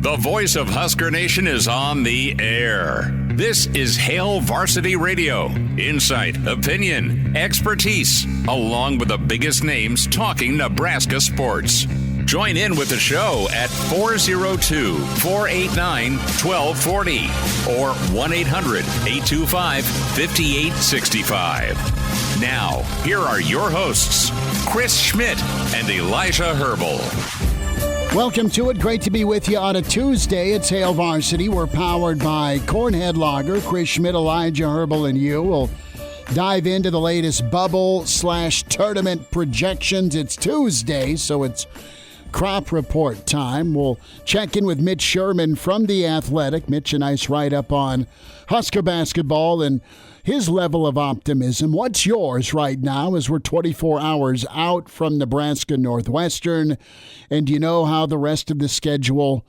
The voice of Husker Nation is on the air. This is Hail Varsity Radio. Insight, opinion, expertise, along with the biggest names talking Nebraska sports. Join in with the show at 402-489-1240 or 1-800-825-5865. Now, here are your hosts, Chris Schmidt and Elijah Herbel. Welcome to it. Great to be with you on a Tuesday. It's Hail Varsity. We're powered by Cornhead Lager. Chris Schmidt, Elijah Herbel, and you will dive into the latest bubble/tournament projections. It's Tuesday, so it's crop report time. We'll check in with Mitch Sherman from The Athletic. Mitch, a nice write-up on Husker basketball and his level of optimism. What's yours right now as we're 24 hours out from Nebraska Northwestern, and you know how the rest of the schedule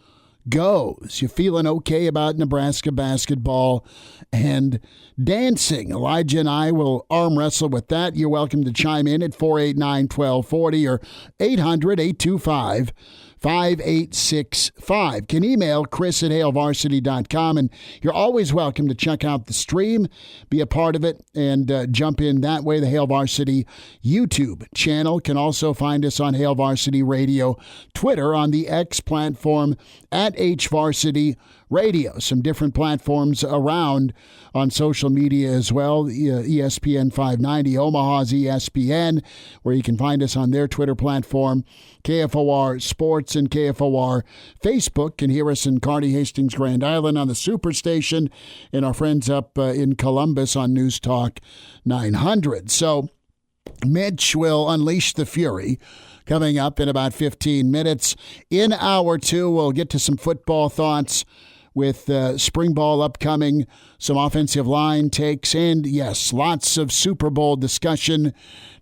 goes? You feeling okay about Nebraska basketball and dancing? Elijah and I will arm wrestle with that. You're welcome to chime in at 489-1240 or 800-825-5865. Can email chris@hailvarsity.com, and you're always welcome to check out the stream, be a part of it, and jump in that way. The Hail Varsity YouTube channel can also find us on Hail Varsity Radio, Twitter, on the X platform at HVarsity Radio. Some different platforms around on social media as well. ESPN 590, Omaha's ESPN, where you can find us on their Twitter platform. KFOR Sports and KFOR Facebook can hear us in Kearney, Hastings, Grand Island on the Superstation, and our friends up in Columbus on News Talk 900. So Mitch will unleash the fury coming up in about 15 minutes. In hour two, we'll get to some football thoughts with spring ball upcoming, some offensive line takes, and yes, lots of Super Bowl discussion.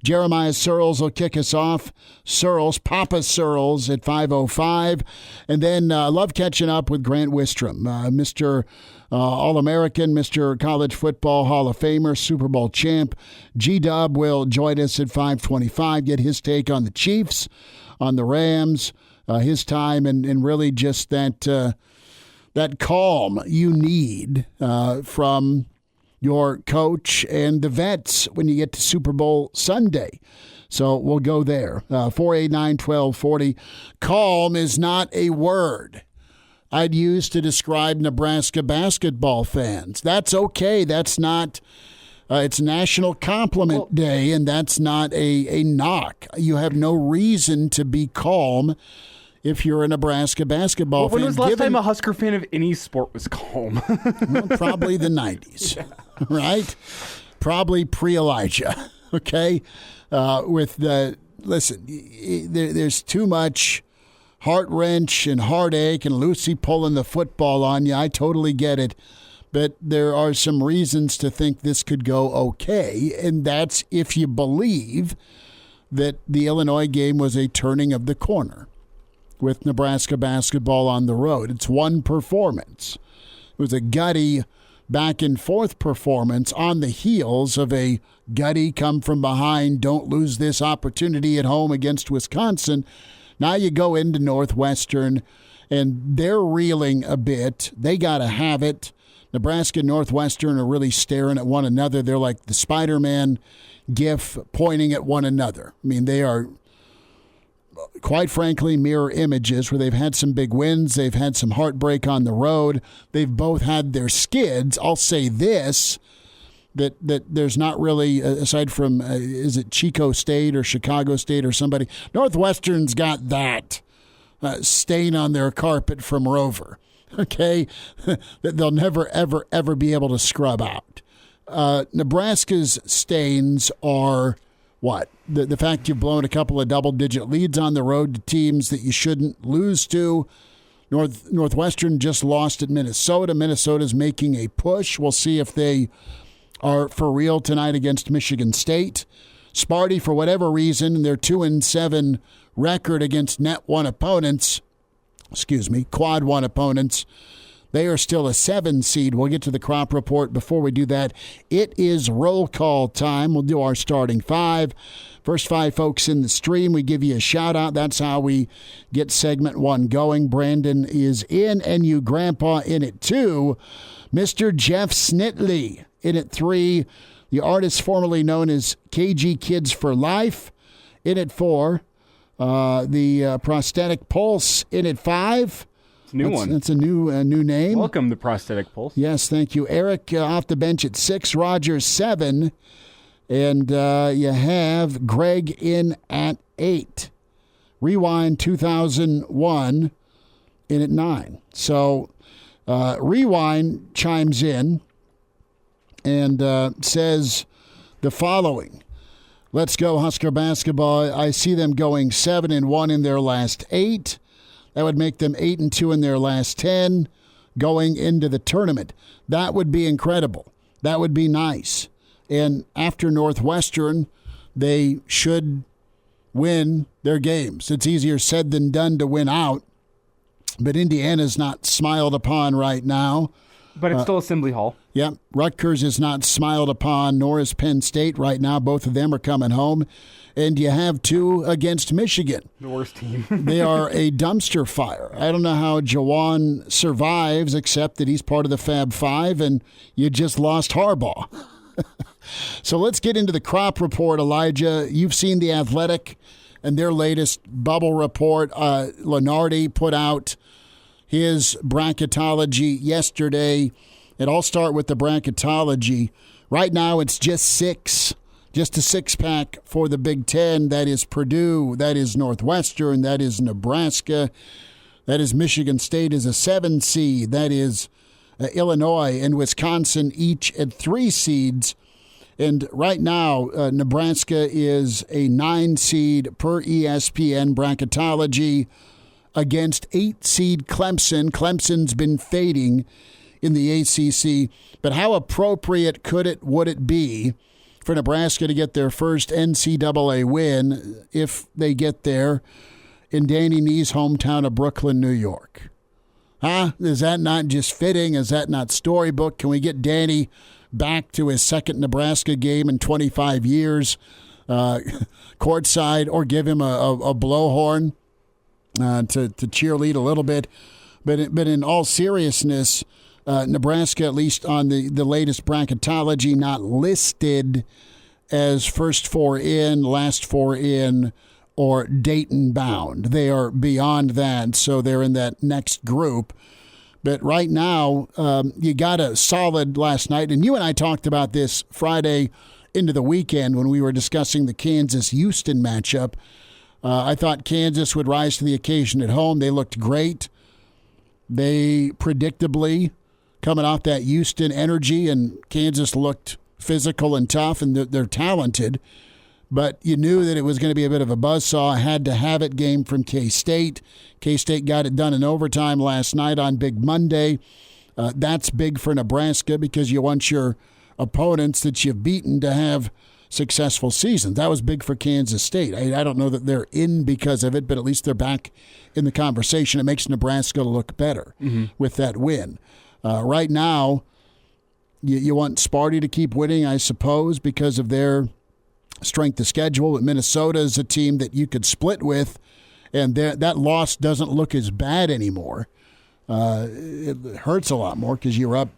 Jeremiah Sirles will kick us off. Papa Sirles at 5:05. And then I love catching up with Grant Wistrom, Mr. All-American, Mr. College Football Hall of Famer, Super Bowl champ. G-Dub will join us at 5:25, get his take on the Chiefs, on the Rams, his time, and really just that calm you need from your coach and the vets when you get to Super Bowl Sunday. So we'll go there. 489-1240. Calm is not a word I'd use to describe Nebraska basketball fans. That's okay. That's not... it's National Compliment Day, and that's not a knock. You have no reason to be calm if you're a Nebraska basketball fan. When was the last time a Husker fan of any sport was calm? Well, probably the 90s, right? Probably pre-Elijah, okay? Listen, there's too much heart-wrench and heartache and Lucy pulling the football on you. I totally get it. But there are some reasons to think this could go okay, and that's if you believe that the Illinois game was a turning of the corner with Nebraska basketball on the road. It's one performance. It was a gutty back-and-forth performance on the heels of a gutty come-from-behind, don't lose this opportunity at home against Wisconsin. Now you go into Northwestern, and they're reeling a bit. They got to have it. Nebraska and Northwestern are really staring at one another. They're like the Spider-Man gif pointing at one another. I mean, they are, quite frankly, mirror images where they've had some big wins. They've had some heartbreak on the road. They've both had their skids. I'll say this, that there's not really, aside from, is it Chico State or Chicago State or somebody, Northwestern's got that stain on their carpet from Rover. Okay, that they'll never, ever, ever be able to scrub out. Nebraska's stains are what? The fact you've blown a couple of double-digit leads on the road to teams that you shouldn't lose to. Northwestern just lost at Minnesota. Minnesota's making a push. We'll see if they are for real tonight against Michigan State. Sparty, for whatever reason, their 2-7 record against quad one opponents, They are still a 7 seed. We'll get to the crop report. Before we do that, it is roll call time. We'll do our starting 5. First 5 folks in the stream, we give you a shout-out. That's how we get segment 1 going. Brandon is in, NU Grandpa in at 2. Mr. Jeff Snitley in at 3. The artist formerly known as KG Kids for Life in at 4. The Prosthetic Pulse in at 5. It's a new one. That's a new name. Welcome to Prosthetic Pulse. Yes, thank you. Eric off the bench at 6. Roger 7. And you have Greg in at 8. Rewind 2001 in at 9. So Rewind chimes in and says the following. Let's go Husker basketball. I see them going 7-1 in their last 8. That would make them 8-2 in their last 10 going into the tournament. That would be incredible. That would be nice. And after Northwestern, they should win their games. It's easier said than done to win out. But Indiana's not smiled upon right now. But it's still Assembly Hall. Yep. Rutgers is not smiled upon, nor is Penn State right now. Both of them are coming home. And you have 2 against Michigan. The worst team. They are a dumpster fire. I don't know how Jawan survives, except that he's part of the Fab Five, and you just lost Harbaugh. So let's get into the crop report, Elijah. You've seen The Athletic and their latest bubble report. Lenardi put out his bracketology yesterday. And I'll start with the bracketology. Right now it's just 6. Just a 6-pack for the Big Ten. That is Purdue. That is Northwestern. That is Nebraska. That is Michigan State is a 7 seed. That is Illinois and Wisconsin, each at 3 seeds. And right now, Nebraska is a 9 seed per ESPN bracketology against 8 seed Clemson. Clemson's been fading in the ACC. But how appropriate would it be for Nebraska to get their first NCAA win if they get there in Danny Nee's hometown of Brooklyn, New York? Huh? Is that not just fitting? Is that not storybook? Can we get Danny back to his second Nebraska game in 25 years, courtside, or give him a blowhorn to cheerlead a little bit? But in all seriousness, Nebraska, at least on the latest bracketology, not listed as first 4 in, last 4 in, or Dayton bound. They are beyond that, so they're in that next group. But right now, you got a solid last night, and you and I talked about this Friday into the weekend when we were discussing the Kansas-Houston matchup. I thought Kansas would rise to the occasion at home. They looked great. They predictably, coming off that Houston energy, and Kansas looked physical and tough, and they're talented. But you knew that it was going to be a bit of a buzzsaw. Had to have it game from K-State. K-State got it done in overtime last night on Big Monday. That's big for Nebraska because you want your opponents that you've beaten to have successful seasons. That was big for Kansas State. I don't know that they're in because of it, but at least they're back in the conversation. It makes Nebraska look better with that win. Right now, you want Sparty to keep winning, I suppose, because of their strength of schedule. But Minnesota is a team that you could split with, and that loss doesn't look as bad anymore. It hurts a lot more because you're up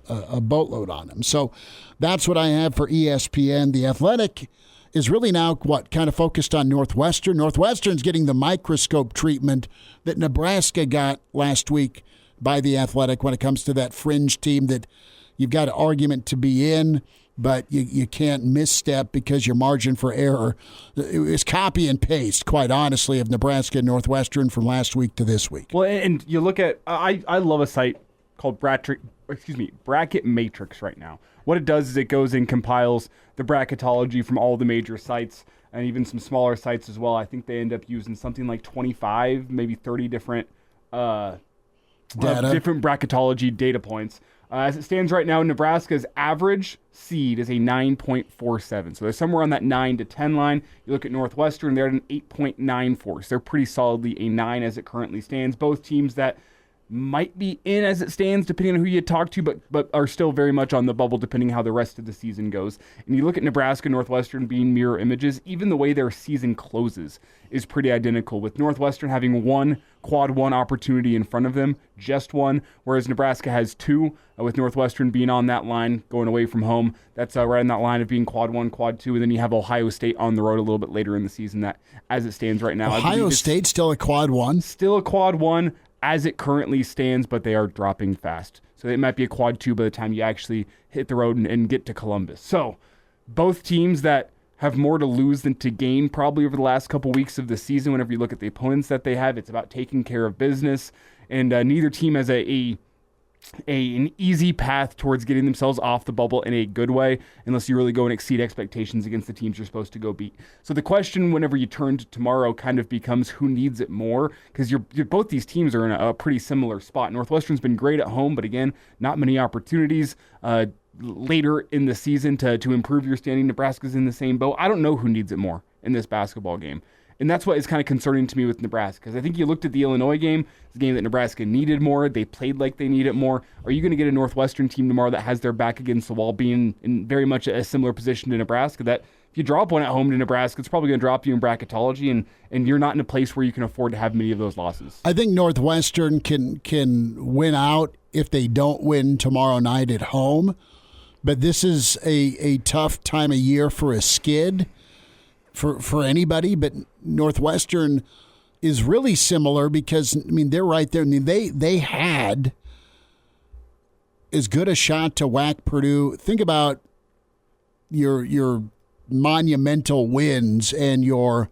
a boatload on them. So that's what I have for ESPN. The Athletic is really now kind of focused on Northwestern. Northwestern's getting the microscope treatment that Nebraska got last week by the Athletic when it comes to that fringe team that you've got an argument to be in, but you can't misstep because your margin for error is copy and paste, quite honestly, of Nebraska and Northwestern from last week to this week. Well, and you look at, I love a site called Bracket Matrix right now. What it does is it goes and compiles the bracketology from all the major sites and even some smaller sites as well. I think they end up using something like 25, maybe 30 different different bracketology data points. As it stands right now, Nebraska's average seed is a 9.47. So they're somewhere on that 9 to 10 line. You look at Northwestern, they're at an 8.94. So they're pretty solidly a 9 as it currently stands. Both teams that might be in as it stands, depending on who you talk to, but are still very much on the bubble, depending how the rest of the season goes. And you look at Nebraska, Northwestern being mirror images, even the way their season closes is pretty identical, with Northwestern having one quad one opportunity in front of them, just one, whereas Nebraska has two, with Northwestern being on that line, going away from home. That's right on that line of being quad one, quad two, and then you have Ohio State on the road a little bit later in the season. That, as it stands right now, Ohio State still a quad one? Still a quad one as it currently stands, but they are dropping fast. So it might be a quad two by the time you actually hit the road and get to Columbus. So both teams that have more to lose than to gain probably over the last couple weeks of the season. Whenever you look at the opponents that they have, it's about taking care of business. And neither team has an easy path towards getting themselves off the bubble in a good way, unless you really go and exceed expectations against the teams you're supposed to go beat. So the question, whenever you turn to tomorrow, kind of becomes who needs it more, because you're both these teams are in a pretty similar spot. Northwestern's been great at home, but again, not many opportunities later in the season to improve your standing. Nebraska's in the same boat. I don't know who needs it more in this basketball game. And that's what is kind of concerning to me with Nebraska, because I think you looked at the Illinois game, it's a game that Nebraska needed more. They played like they needed more. Are you going to get a Northwestern team tomorrow that has their back against the wall, being in very much a similar position to Nebraska, that if you drop one at home to Nebraska, it's probably going to drop you in bracketology, and you're not in a place where you can afford to have many of those losses? I think Northwestern can win out if they don't win tomorrow night at home, but this is a tough time of year for a skid. For anybody, but Northwestern is really similar because, I mean, they're right there. I mean, they had as good a shot to whack Purdue. Think about your monumental wins and your,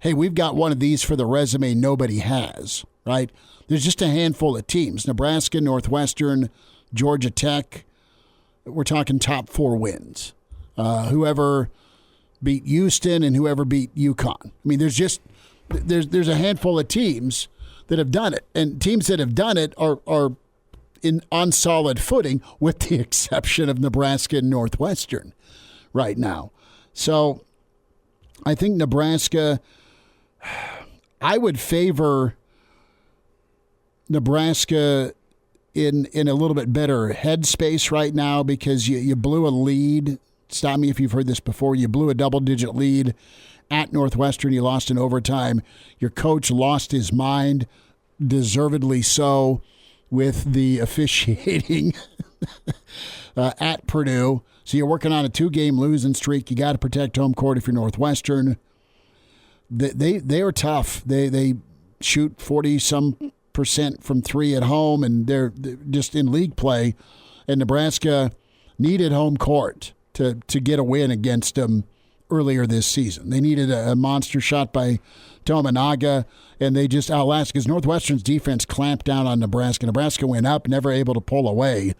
hey, we've got one of these for the resume nobody has, right? There's just a handful of teams. Nebraska, Northwestern, Georgia Tech. We're talking top four wins. Whoever beat Houston and whoever beat UConn. I mean, there's a handful of teams that have done it, and teams that have done it are on solid footing, with the exception of Nebraska and Northwestern right now. So I think Nebraska, I would favor Nebraska in a little bit better headspace right now, because you blew a lead. Stop me if you've heard this before. You blew a double-digit lead at Northwestern. You lost in overtime. Your coach lost his mind, deservedly so, with the officiating at Purdue. So you're working on a 2-game losing streak. You got to protect home court if you're Northwestern. They are tough. They shoot 40-some% from three at home, and they're just in league play. And Nebraska needed home court to get a win against them earlier this season. They needed a monster shot by Tominaga, and they just outlasted, because Northwestern's defense clamped down on Nebraska. Nebraska went up, never able to pull away.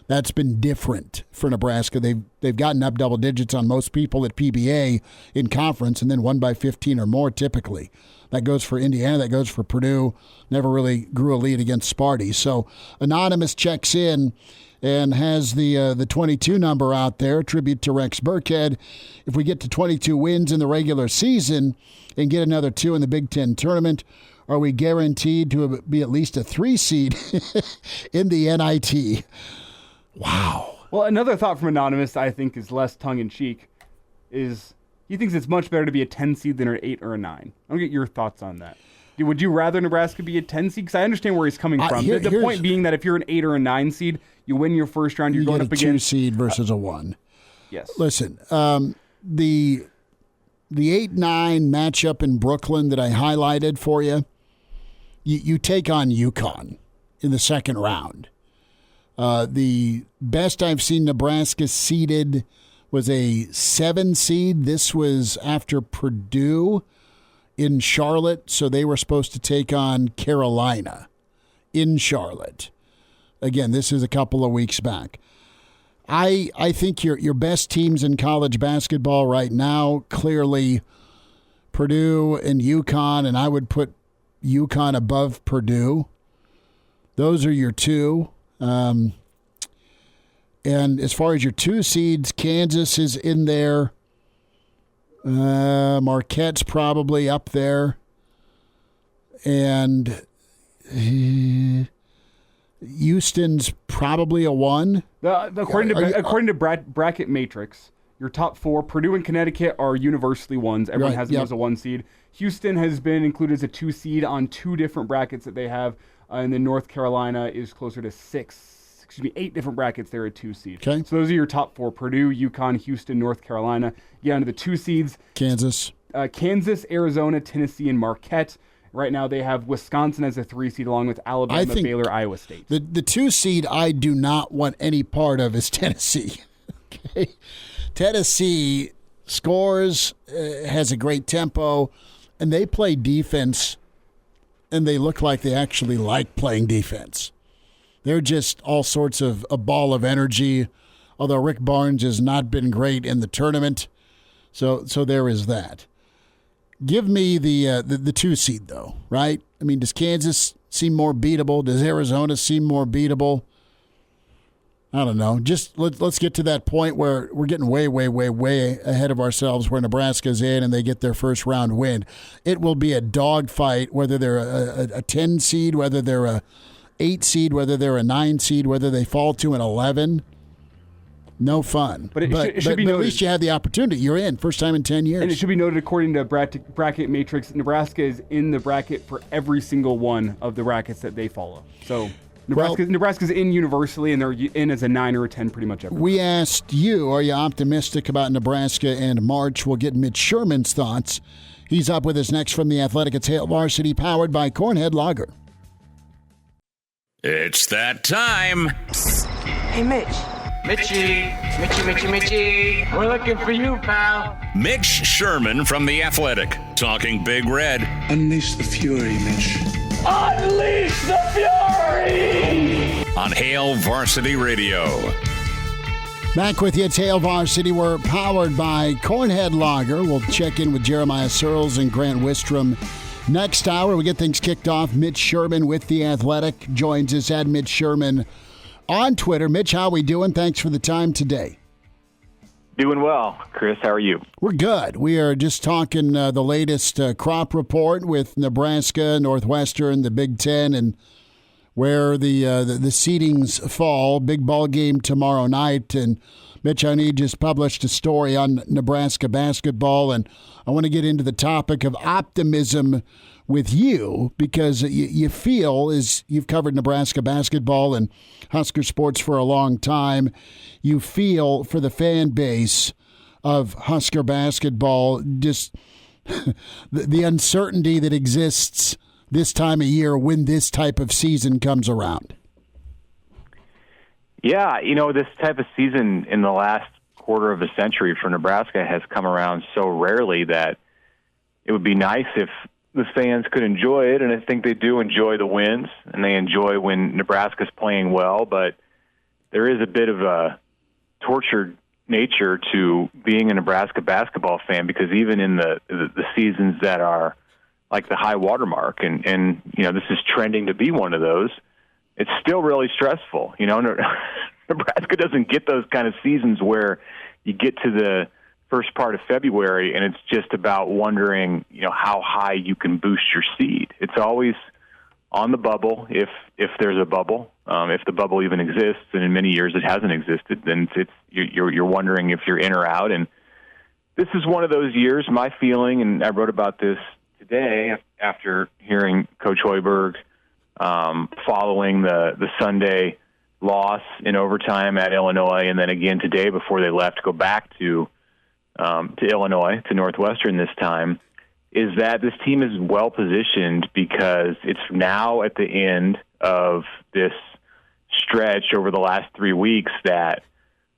That's been different for Nebraska. They've gotten up double digits on most people at PBA in conference, and then won by 15 or more typically. That goes for Indiana. That goes for Purdue. Never really grew a lead against Sparty. So Anonymous checks in and has the 22 number out there, tribute to Rex Burkhead. If we get to 22 wins in the regular season and get another 2 in the Big Ten tournament, are we guaranteed to be at least a 3 seed in the NIT? Wow. Well, another thought from Anonymous I think is less tongue-in-cheek is he thinks it's much better to be a 10 seed than an 8 or a 9. I'll get your thoughts on that. Would you rather Nebraska be a 10 seed? Because I understand where he's coming from. The point being that if you're an 8 or a 9 seed, you win your first round, you're going up against a 2 seed versus a 1. Yes. Listen, the 8-9 matchup in Brooklyn that I highlighted for you, you take on UConn in the second round. The best I've seen Nebraska seeded was a 7 seed. This was after Purdue in Charlotte, so they were supposed to take on Carolina in Charlotte. Again, this is a couple of weeks back. I think your best teams in college basketball right now, clearly Purdue and UConn, and I would put UConn above Purdue. Those are your 2. And as far as your 2 seeds, Kansas is in there. Marquette's probably up there. And Houston's probably a 1. According to Bracket Matrix, your top 4, Purdue and Connecticut are universally 1s. Everyone has them as a 1 seed. Houston has been included as a 2 seed on 2 different brackets that they have, and then North Carolina is closer to 8 different brackets. They're a 2 seed. Okay. So those are your top 4: Purdue, UConn, Houston, North Carolina. You get onto the 2 seeds. Kansas, Arizona, Tennessee, and Marquette. Right now they have Wisconsin as a 3 seed along with Alabama, Baylor, Iowa State. The 2 seed I do not want any part of is Tennessee. Okay. Tennessee scores, has a great tempo, and they play defense, and they look like they actually like playing defense. They're just all sorts of a ball of energy, although Rick Barnes has not been great in the tournament. So there is that. Give me the 2 seed, though, right? I mean, does Kansas seem more beatable? Does Arizona seem more beatable? I don't know. Just let's get to that point where we're getting way, way, way, way ahead of ourselves where Nebraska's in and they get their first round win. It will be a dogfight, whether they're a 10 seed, whether they're a 8 seed, whether they're a 9 seed, whether they fall to an 11. No fun. But it should be noted, at least you had the opportunity. You're in. First time in 10 years. And it should be noted, according to Bracket Matrix, Nebraska is in the bracket for every single one of the brackets that they follow. So Nebraska's in universally, and they're in as a 9 or a 10 pretty much everywhere. We asked you, are you optimistic about Nebraska and March? We'll get Mitch Sherman's thoughts. He's up with us next from The Athletic. It's Hail Varsity, powered by Cornhead Lager. It's that time. Psst. Hey, Mitch. Mitchie. We're looking for you, pal. Mitch Sherman from The Athletic, talking Big Red. Unleash the fury, Mitch. Unleash the fury! On Hail Varsity Radio. Back with you, it's Hail Varsity. We're powered by Cornhead Lager. We'll check in with Jeremiah Sirles and Grant Wistrom. Next hour, we get things kicked off. Mitch Sherman with The Athletic joins us at Mitch Sherman on Twitter. Mitch, how we doing? Thanks for the time today. Doing well. Chris, how are you? We're good. We are just talking the latest crop report with Nebraska, Northwestern, the Big Ten, and where the seedings fall. Big ball game tomorrow night. And Mitch, I just published a story on Nebraska basketball, and I want to get into the topic of optimism with you because you feel, as you've covered Nebraska basketball and Husker sports for a long time, you feel for the fan base of Husker basketball, just the uncertainty that exists this time of year when this type of season comes around. Yeah, this type of season in the last quarter of a century for Nebraska has come around so rarely that it would be nice if the fans could enjoy it, and I think they do enjoy the wins, and they enjoy when Nebraska's playing well, but there is a bit of a tortured nature to being a Nebraska basketball fan, because even in the seasons that are like the high watermark, and this is trending to be one of those, it's still really stressful. Nebraska doesn't get those kind of seasons where you get to the first part of February and it's just about wondering, how high you can boost your seed. It's always on the bubble, if there's a bubble, if the bubble even exists, and in many years it hasn't existed, then you're wondering if you're in or out. And this is one of those years. My feeling, and I wrote about this today after hearing Coach Hoiberg following the Sunday loss in overtime at Illinois, and then again today before they left to go back to Illinois, to Northwestern this time, is that this team is well positioned because it's now at the end of this stretch over the last 3 weeks that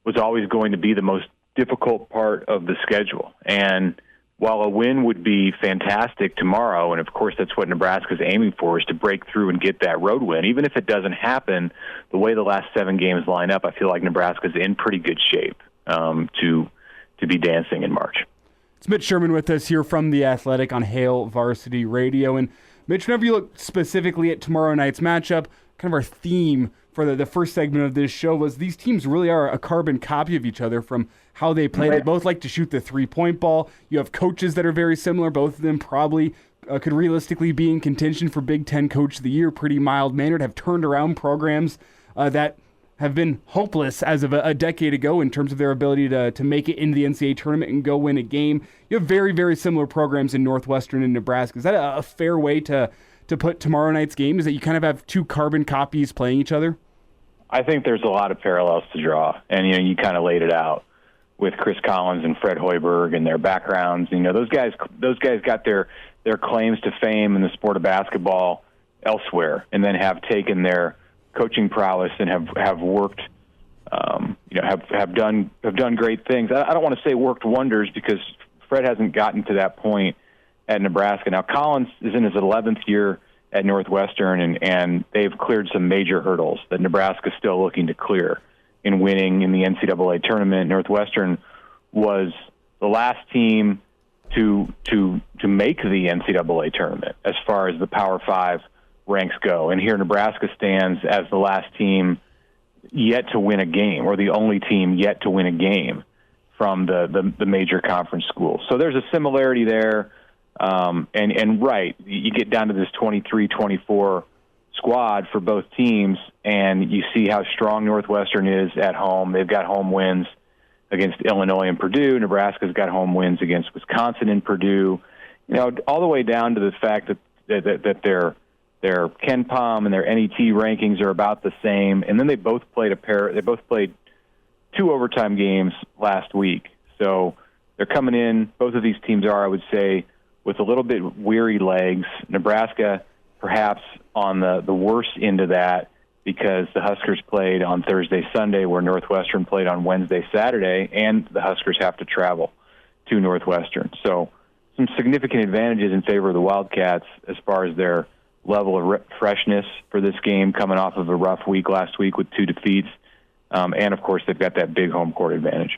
was always going to be the most difficult part of the schedule. And while a win would be fantastic tomorrow, and of course that's what Nebraska's aiming for, is to break through and get that road win, even if it doesn't happen, the way the last 7 games line up, I feel like Nebraska's in pretty good shape to be dancing in March. It's Mitch Sherman with us here from The Athletic on Hail Varsity Radio. And Mitch, whenever you look specifically at tomorrow night's matchup, kind of our theme for the first segment of this show was these teams really are a carbon copy of each other from how they play. They both like to shoot the three-point ball. You have coaches that are very similar, both of them probably could realistically be in contention for Big Ten Coach of the Year, pretty mild-mannered, have turned around programs that have been hopeless as of a decade ago in terms of their ability to make it into the NCAA tournament and go win a game. You have very, very similar programs in Northwestern and Nebraska. Is that a fair way to put tomorrow night's game? Is that you kind of have two carbon copies playing each other? I think there's a lot of parallels to draw, and you kind of laid it out with Chris Collins and Fred Hoiberg and their backgrounds. Those guys got their claims to fame in the sport of basketball elsewhere, and then have taken their coaching prowess and have worked, have done great things. I don't want to say worked wonders because Fred hasn't gotten to that point at Nebraska. Now Collins is in his 11th year at Northwestern, and they've cleared some major hurdles that Nebraska's still looking to clear in winning in the NCAA tournament. Northwestern was the last team to make the NCAA tournament as far as the Power 5 ranks go. And here Nebraska stands as the last team yet to win a game, or the only team yet to win a game from the major conference schools. So there's a similarity there. And right, you get down to this 23-24 squad for both teams, and you see how strong Northwestern is at home. They've got home wins against Illinois and Purdue. Nebraska's got home wins against Wisconsin and Purdue. All the way down to the fact that their Ken Pom and their NET rankings are about the same, and then they both played two overtime games last week. So they're coming in. Both of these teams are, I would say, with a little bit weary legs. Nebraska perhaps on the worst end of that because the Huskers played on Thursday, Sunday, where Northwestern played on Wednesday, Saturday, and the Huskers have to travel to Northwestern. So some significant advantages in favor of the Wildcats as far as their level of freshness for this game, coming off of a rough week last week with 2 defeats. And, of course, they've got that big home court advantage.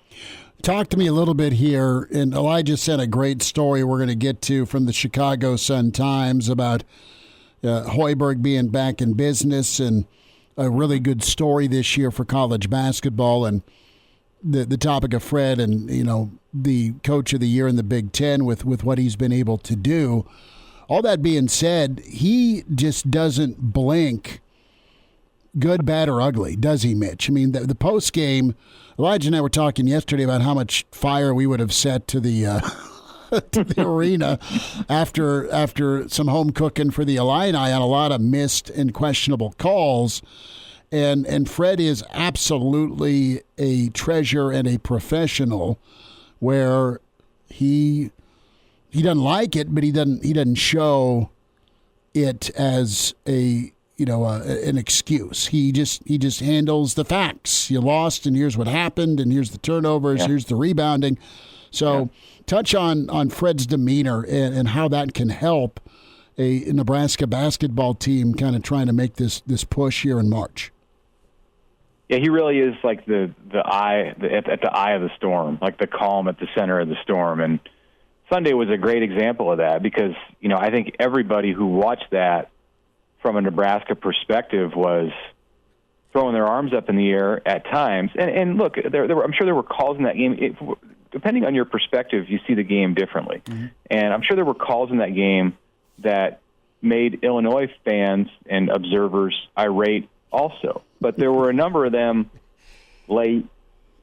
Talk to me a little bit here, and Elijah sent a great story we're going to get to from the Chicago Sun-Times about Hoiberg being back in business, and a really good story this year for college basketball, and the topic of Fred and, the coach of the year in the Big Ten with what he's been able to do. All that being said, he just doesn't blink, good, bad, or ugly, does he, Mitch? I mean, the post game, Elijah and I were talking yesterday about how much fire we would have set to the to the arena after some home cooking for the Illini on a lot of missed and questionable calls. And Fred is absolutely a treasure and a professional, where he doesn't like it, but he doesn't show it as an excuse. He just handles the facts. You lost, and here's what happened, and here's the turnovers, here's the rebounding. So touch on Fred's demeanor and how that can help a Nebraska basketball team kind of trying to make this push here in March. Yeah, he really is like at the eye of the storm, like the calm at the center of the storm. And Sunday was a great example of that because, I think everybody who watched that from a Nebraska perspective was throwing their arms up in the air at times. And look, I'm sure there were calls in that game. Depending on your perspective, you see the game differently. Mm-hmm. And I'm sure there were calls in that game that made Illinois fans and observers irate also. But there were a number of them late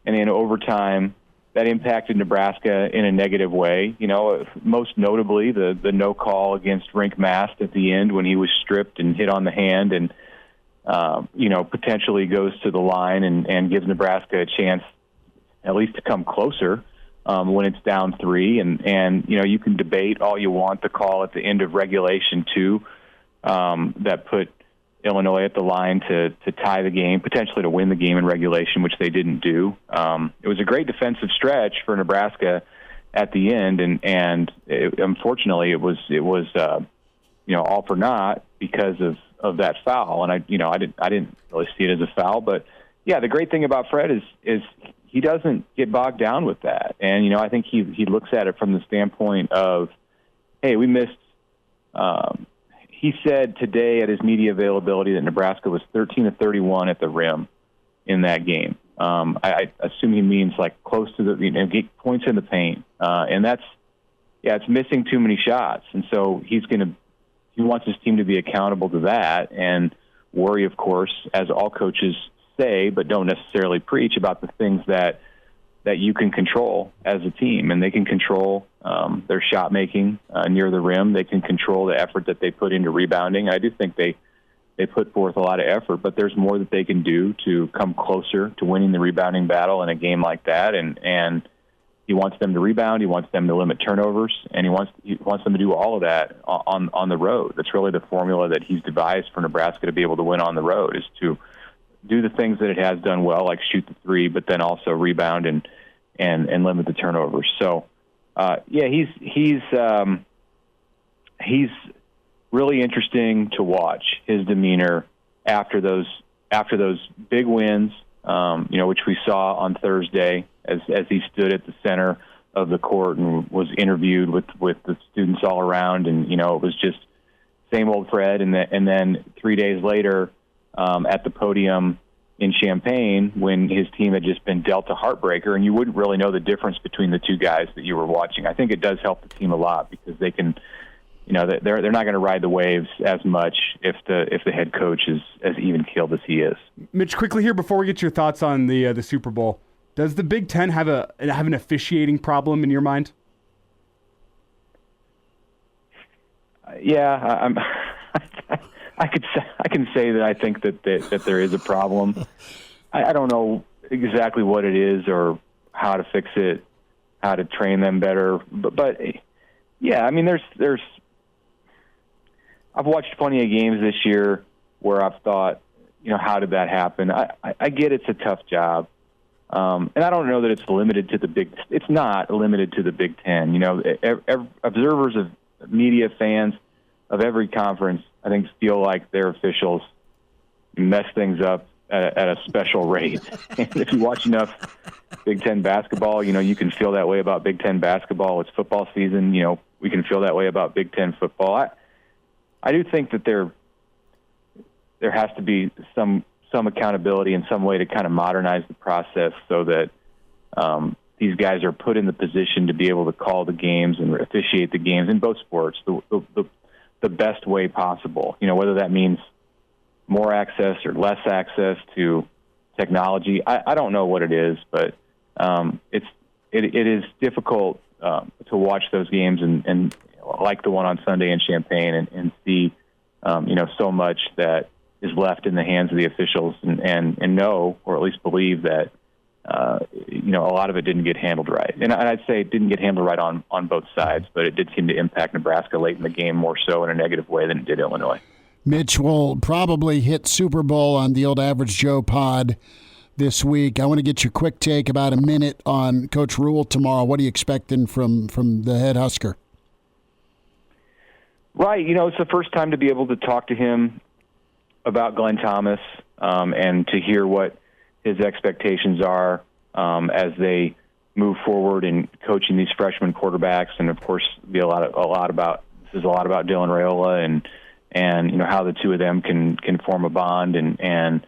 and in overtime that impacted Nebraska in a negative way. Most notably the no call against Rink Mast at the end when he was stripped and hit on the hand and, potentially goes to the line and gives Nebraska a chance at least to come closer when it's down 3. And you can debate all you want the call at the end of regulation 2 that put Illinois at the line to tie the game, potentially to win the game in regulation, which they didn't do. It was a great defensive stretch for Nebraska at the end, and unfortunately, it was all for naught because of that foul. And I didn't really see it as a foul, but yeah, the great thing about Fred is he doesn't get bogged down with that, and I think he looks at it from the standpoint of, hey, we missed. He said today at his media availability that Nebraska was 13 of 31 at the rim in that game. I assume he means like close to the points in the paint, and that's it's missing too many shots. And so he wants his team to be accountable to that and worry, of course, as all coaches say, but don't necessarily preach, about the things that you can control as a team. And they can control their shot making near the rim. They can control the effort that they put into rebounding. I do think they put forth a lot of effort, but there's more that they can do to come closer to winning the rebounding battle in a game like that. And he wants them to rebound. He wants them to limit turnovers, and he wants them to do all of that on the road. That's really the formula that he's devised for Nebraska to be able to win on the road, is to do the things that it has done well, like shoot the three, but then also rebound and limit the turnovers. So, he's really interesting to watch, his demeanor after those big wins, which we saw on Thursday as he stood at the center of the court and was interviewed with the students all around, and it was just same old Fred. And then 3 days later, at the podium in Champaign, when his team had just been dealt a heartbreaker, and you wouldn't really know the difference between the two guys that you were watching. I think it does help the team a lot, because they can, they're not going to ride the waves as much if the head coach is as even keeled as he is. Mitch, quickly here before we get your thoughts on the Super Bowl, does the Big Ten have an officiating problem in your mind? Yeah, I can say that I think that there is a problem. I don't know exactly what it is or how to fix it, how to train them better, but yeah, I mean, there's I've watched plenty of games this year where I've thought, how did that happen? I get it's a tough job. And I don't know that it's limited to it's not limited to the Big Ten. Observers of media, fans of every conference, I think, feel like their officials mess things up at a special rate. And if you watch enough Big Ten basketball, you can feel that way about Big Ten basketball. It's football season. We can feel that way about Big Ten football. I do think that there has to be some accountability and some way to kind of modernize the process so that these guys are put in the position to be able to call the games and officiate the games in both sports the best way possible. Whether that means more access or less access to technology, I don't know what it is, but it is difficult to watch those games and like the one on Sunday in Champaign and see so much that is left in the hands of the officials and know, or at least believe, that a lot of it didn't get handled right. And I'd say it didn't get handled right on both sides, but it did seem to impact Nebraska late in the game more so in a negative way than it did Illinois. Mitch will probably hit Super Bowl on the old Average Joe pod this week. I want to get your quick take, about a minute, on Coach Rule tomorrow. What are you expecting from the head Husker? Right. It's the first time to be able to talk to him about Glenn Thomas and to hear what his expectations are as they move forward in coaching these freshman quarterbacks, and of course, be a lot about Dylan Raiola and how the two of them can form a bond, and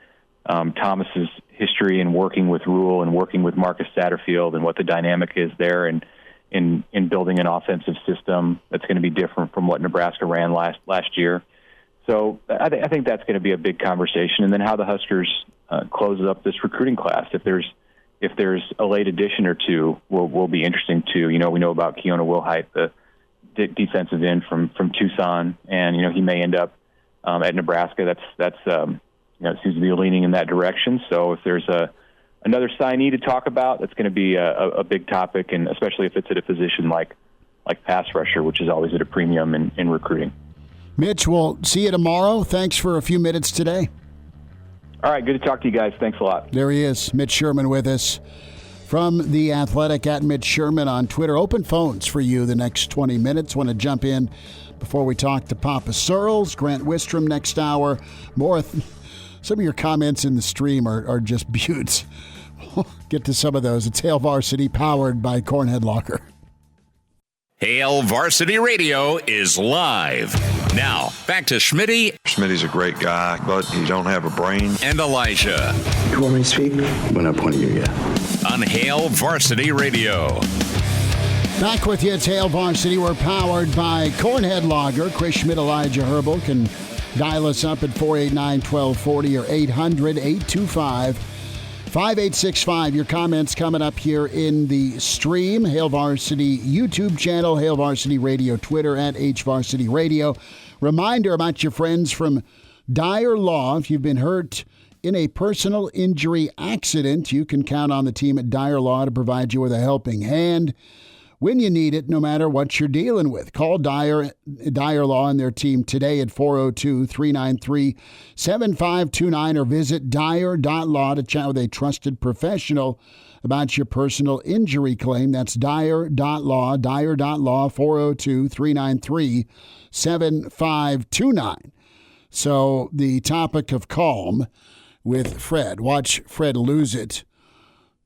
Thomas's history in working with Rule and working with Marcus Satterfield, and what the dynamic is there in building an offensive system that's going to be different from what Nebraska ran last year. So I think that's going to be a big conversation. And then how the Huskers closes up this recruiting class. If there's a late addition or two, will be interesting too. We know about Keona Wilhite, the defensive end from Tucson, and he may end up at Nebraska. That's seems to be leaning in that direction. So if there's another signee to talk about, that's going to be a big topic, and especially if it's at a position like pass rusher, which is always at a premium in recruiting. Mitch, we'll see you tomorrow. Thanks for a few minutes today. All right, good to talk to you guys. Thanks a lot. There he is, Mitch Sherman, with us from The Athletic, at Mitch Sherman on Twitter. Open phones for you the next 20 minutes. Want to jump in before we talk to Papa Sirles, Grant Wistrom next hour. More. Some of your comments in the stream are just beauts. We'll get to some of those. It's Hail Varsity, powered by Cornhead Locker. Hail Varsity Radio is live. Now, back to Schmitty. Schmitty's a great guy, but he don't have a brain. And Elijah. You want me to speak? We're not pointing you yet. On Hail Varsity Radio. Back with you, it's Hail Varsity. We're powered by Cornhead Lager. Chris Schmidt, Elijah Herbel can dial us up at 489-1240 or 800-825-5865. Your comments coming up here in the stream. Hail Varsity YouTube channel, Hail Varsity Radio Twitter, at HVarsity Radio. Reminder about your friends from Dyer Law. If you've been hurt in a personal injury accident, you can count on the team at Dyer Law to provide you with a helping hand when you need it, no matter what you're dealing with. Call Dyer Law and their team today at 402-393-7529 or visit Dyer.law to chat with a trusted professional about your personal injury claim. That's Dyer.law, 402-393-7529. So the topic of calm with Fred. Watch Fred lose it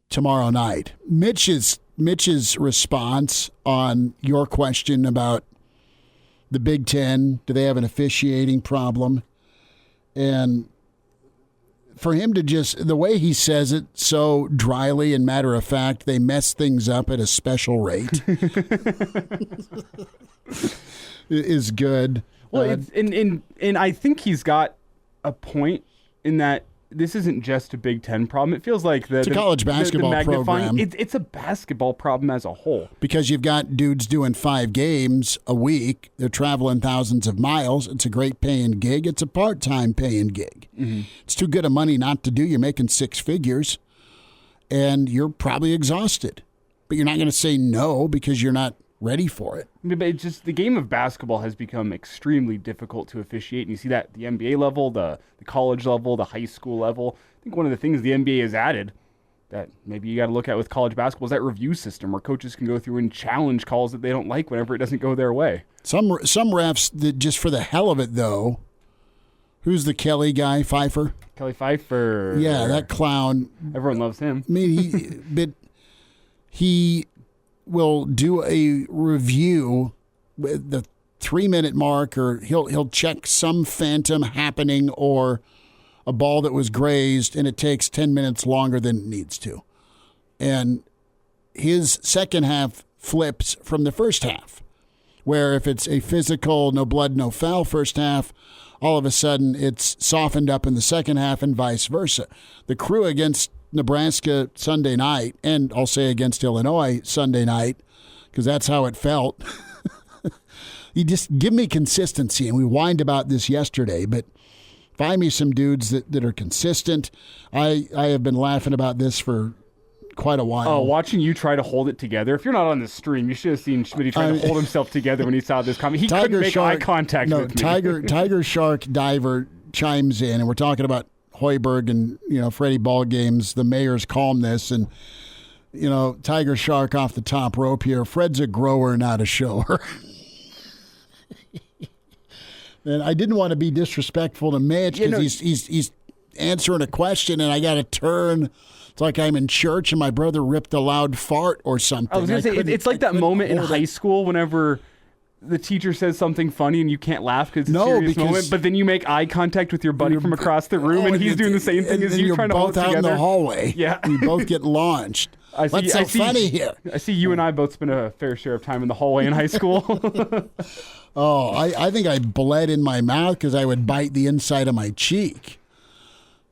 tomorrow night. Mitch's response on your question about the Big Ten, do they have an officiating problem? And for him to just, the way he says it so dryly and matter of fact, they mess things up at a special rate is good. Well, and I think he's got a point in that this isn't just a Big Ten problem. It feels like it's a college basketball program. It's a basketball problem as a whole. Because you've got dudes doing 5 games a week. They're traveling thousands of miles. It's a great paying gig. It's a part-time paying gig. Mm-hmm. It's too good of money not to do. You're making 6 figures, and you're probably exhausted. But you're not going to say no because you're not ready for it. But it's just the game of basketball has become extremely difficult to officiate, and you see that at the NBA level, the college level, the high school level. I think one of the things the NBA has added that maybe you got to look at with college basketball is that review system where coaches can go through and challenge calls that they don't like whenever it doesn't go their way. Some refs that just for the hell of it, though. Who's the Kelly guy, Pfeiffer? Kelly Pfeiffer. Yeah, that clown. Everyone loves him. I mean, he will do a review with the 3-minute mark, or he'll check some phantom happening or a ball that was grazed, and it takes 10 minutes longer than it needs to. And his second half flips from the first half, where if it's a physical, no blood, no foul first half, all of a sudden it's softened up in the second half and vice versa. The crew against Nebraska Sunday night, and I'll say against Illinois Sunday night, because that's how it felt. You just give me consistency, and we whined about this yesterday, but find me some dudes that are consistent. I have been laughing about this for quite a while. Oh, watching you try to hold it together. If you're not on the stream, you should have seen Schmidt trying to hold himself together when he saw this comment. He couldn't make eye contact with me. Tiger Shark Diver chimes in, and we're talking about Hoiberg and Freddie Ball games, the mayor's calmness, and Tiger Shark off the top rope here. Fred's a grower, not a shower. And I didn't want to be disrespectful to Mitch because he's answering a question, and I got to turn. It's like I'm in church and my brother ripped a loud fart or something. I was going to say, it's like that moment in high school whenever the teacher says something funny and you can't laugh because it's a serious moment, but then you make eye contact with your buddy from across the room, and he's doing the same thing as you, trying to hold it together. You're both out in the hallway. Yeah. You both get launched. What's so funny here? I see you and I both spent a fair share of time in the hallway in high school. I think I bled in my mouth because I would bite the inside of my cheek.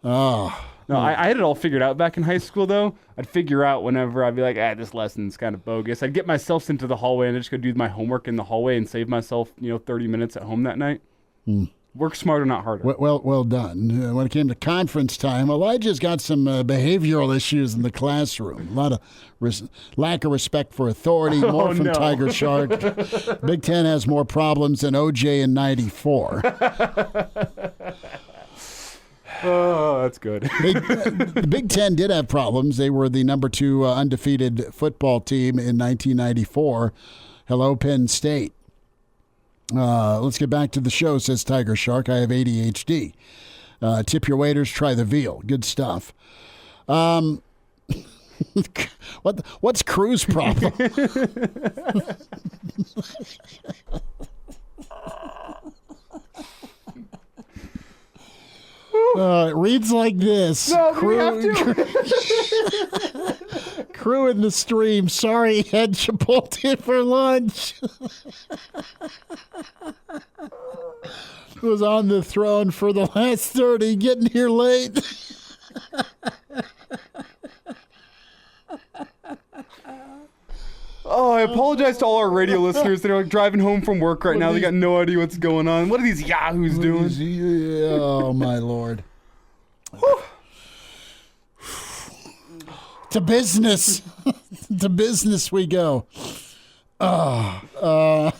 Oh. No, I had it all figured out back in high school, though. I'd figure out whenever I'd be like, this lesson's kind of bogus. I'd get myself into the hallway and I'd just go do my homework in the hallway and save myself, 30 minutes at home that night. Work smarter, not harder. Well done. When it came to conference time, Elijah's got some behavioral issues in the classroom. A lot of lack of respect for authority, more from Tiger Shark. Big Ten has more problems than OJ in 94. Oh, that's good. The Big Ten did have problems. They were the number 2 undefeated football team in 1994. Hello, Penn State. Let's get back to the show, says Tiger Shark. I have ADHD. Tip your waiters, try the veal. Good stuff. What's Crew's problem? It reads like this. No, we have to. Crew in the stream. Sorry, had Chipotle for lunch. Was on the throne for the last 30, getting here late. Oh, I apologize to all our radio listeners that are like driving home from work right now. They got no idea what's going on. What are these yahoos doing? Oh, my Lord. To business. To business we go. I'm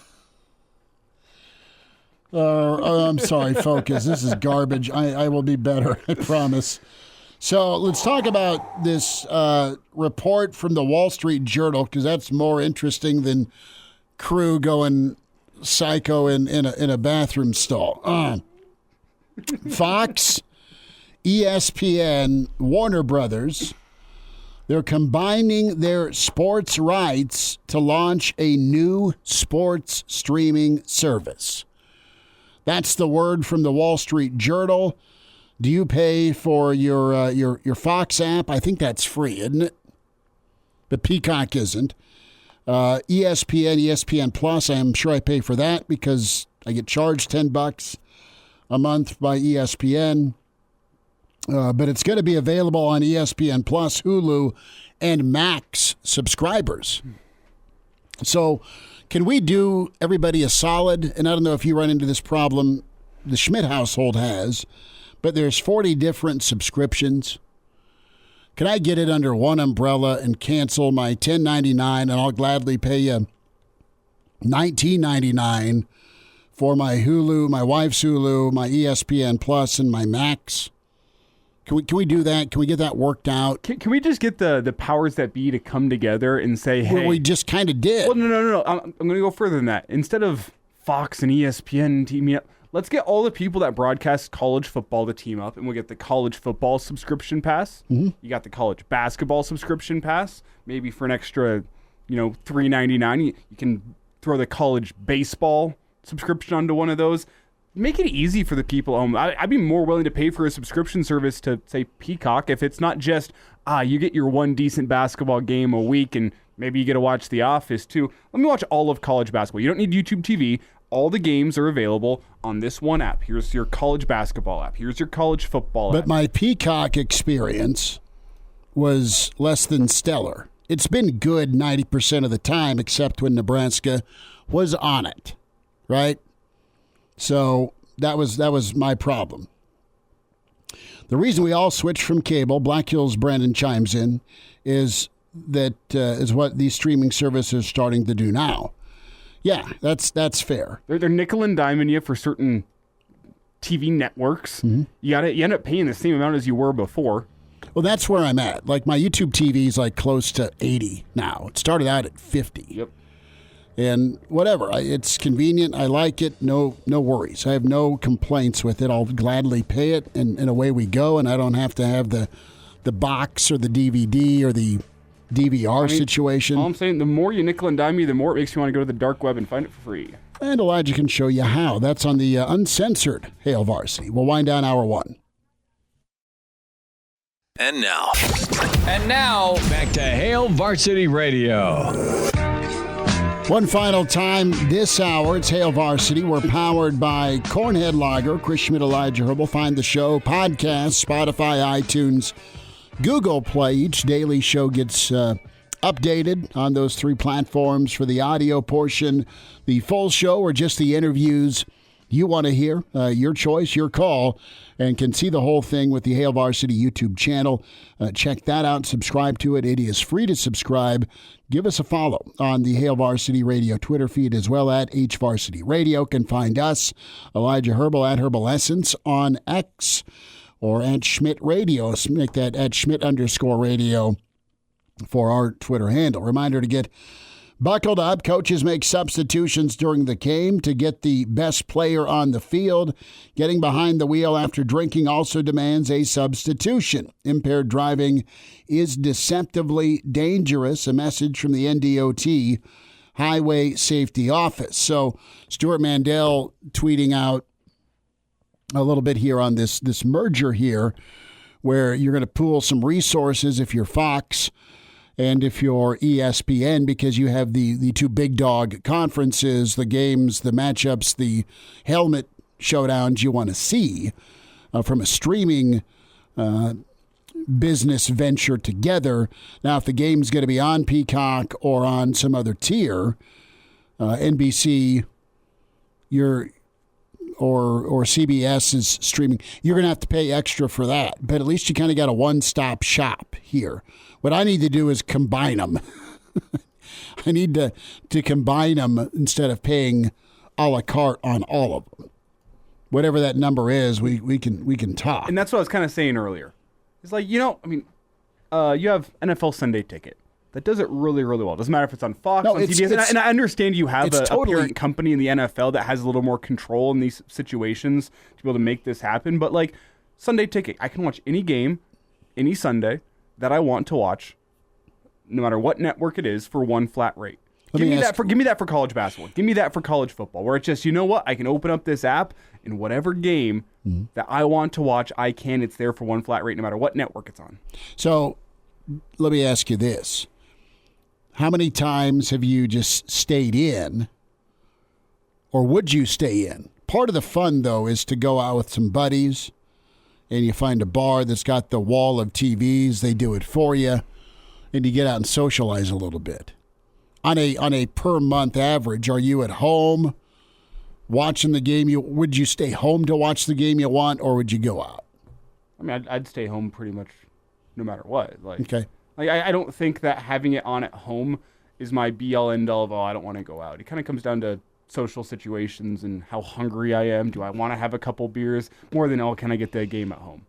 sorry, focus. This is garbage. I will be better, I promise. So let's talk about this report from the Wall Street Journal, because that's more interesting than Crew going psycho in a bathroom stall. Fox, ESPN, Warner Brothers, they're combining their sports rights to launch a new sports streaming service. That's the word from the Wall Street Journal. Do you pay for your Fox app? I think that's free, isn't it? But Peacock isn't. ESPN, ESPN Plus, I'm sure I pay for that because I get charged $10 a month by ESPN. But it's going to be available on ESPN Plus, Hulu, and Max subscribers. So can we do everybody a solid? And I don't know if you run into this problem. The Schmidt household has. But there's 40 different subscriptions. Can I get it under one umbrella and cancel my $10.99, and I'll gladly pay you $19.99 for my Hulu, my wife's Hulu, my ESPN Plus, and my Max? Can we do that? Can we get that worked out? Can we just get the powers that be to come together and say, hey... Well, we just kind of did. Well, no. I'm going to go further than that. Instead of Fox and ESPN teaming up, let's get all the people that broadcast college football to team up, and we'll get the college football subscription pass. Mm-hmm. You got the college basketball subscription pass, maybe for an extra, $3.99. You can throw the college baseball subscription onto one of those. Make it easy for the people. I'd be more willing to pay for a subscription service to, say, Peacock if it's not just, you get your one decent basketball game a week, and maybe you get to watch The Office, too. Let me watch all of college basketball. You don't need YouTube TV. All the games are available on this one app. Here's your college basketball app. Here's your college football app. But my Peacock experience was less than stellar. It's been good 90% of the time, except when Nebraska was on it, right? So that was my problem. The reason we all switched from cable, Black Hills Brandon chimes in, is what these streaming services are starting to do now. Yeah, that's fair. They're nickel and diming you for certain TV networks. Mm-hmm. You end up paying the same amount as you were before. Well, that's where I'm at. Like my YouTube TV is like close to 80 now. It started out at 50. Yep. And whatever, it's convenient. I like it. No worries. I have no complaints with it. I'll gladly pay it, and away we go. And I don't have to have the box or the DVD or the DVR situation. All I'm saying, the more you nickel and dime me, the more it makes you want to go to the dark web and find it for free. And Elijah can show you how. That's on the uncensored Hail Varsity. We'll wind down hour one. And now, back to Hail Varsity Radio. One final time this hour, it's Hail Varsity. We're powered by Cornhead Lager, Schmidt and Elijah Herbel. Find the show, podcast, Spotify, iTunes, Google Play. Each daily show gets updated on those three platforms for the audio portion, the full show, or just the interviews you want to hear. Your choice, your call, and can see the whole thing with the Hail Varsity YouTube channel. Check that out. Subscribe to it. It is free to subscribe. Give us a follow on the Hail Varsity Radio Twitter feed as well at HVarsity Radio. Can find us, Elijah Herbel, at Herbal Essence on X, or at Schmidt Radio. Make that at Schmidt_radio for our Twitter handle. Reminder to get buckled up. Coaches make substitutions during the game to get the best player on the field. Getting behind the wheel after drinking also demands a substitution. Impaired driving is deceptively dangerous. A message from the NDOT Highway Safety Office. So Stuart Mandel tweeting out a little bit here on this merger here, where you're going to pool some resources if you're Fox And if you're ESPN, because you have the two big dog conferences, the games, the matchups, the helmet showdowns you want to see from a streaming business venture together. Now, if the game's going to be on Peacock or on some other tier, NBC, or CBS is streaming, you're going to have to pay extra for that. But at least you kind of got a one-stop shop here. What I need to do is combine them. I need to combine them instead of paying a la carte on all of them. Whatever that number is, we can talk. And that's what I was kind of saying earlier. It's like, you have NFL Sunday Ticket. That does it really, really well. Doesn't matter if it's on Fox, on CBS. And I understand you have a parent company in the NFL that has a little more control in these situations to be able to make this happen. But, like, Sunday Ticket, I can watch any game, any Sunday that I want to watch, no matter what network it is, for one flat rate. Give me that for college basketball. Give me that for college football, where it's just, you know what? I can open up this app, and whatever game that I want to watch, I can. It's there for one flat rate, no matter what network it's on. So let me ask you this. How many times have you just stayed in, or would you stay in? Part of the fun, though, is to go out with some buddies, and you find a bar that's got the wall of TVs. They do it for you, and you get out and socialize a little bit. On a per month average, are you at home watching the game? Would you stay home to watch the game you want, or would you go out? I mean, I'd stay home pretty much no matter what. Okay. Like, I don't think that having it on at home is my be-all, end-all of, I don't want to go out. It kind of comes down to social situations and how hungry I am. Do I want to have a couple beers? More than, can I get the game at home?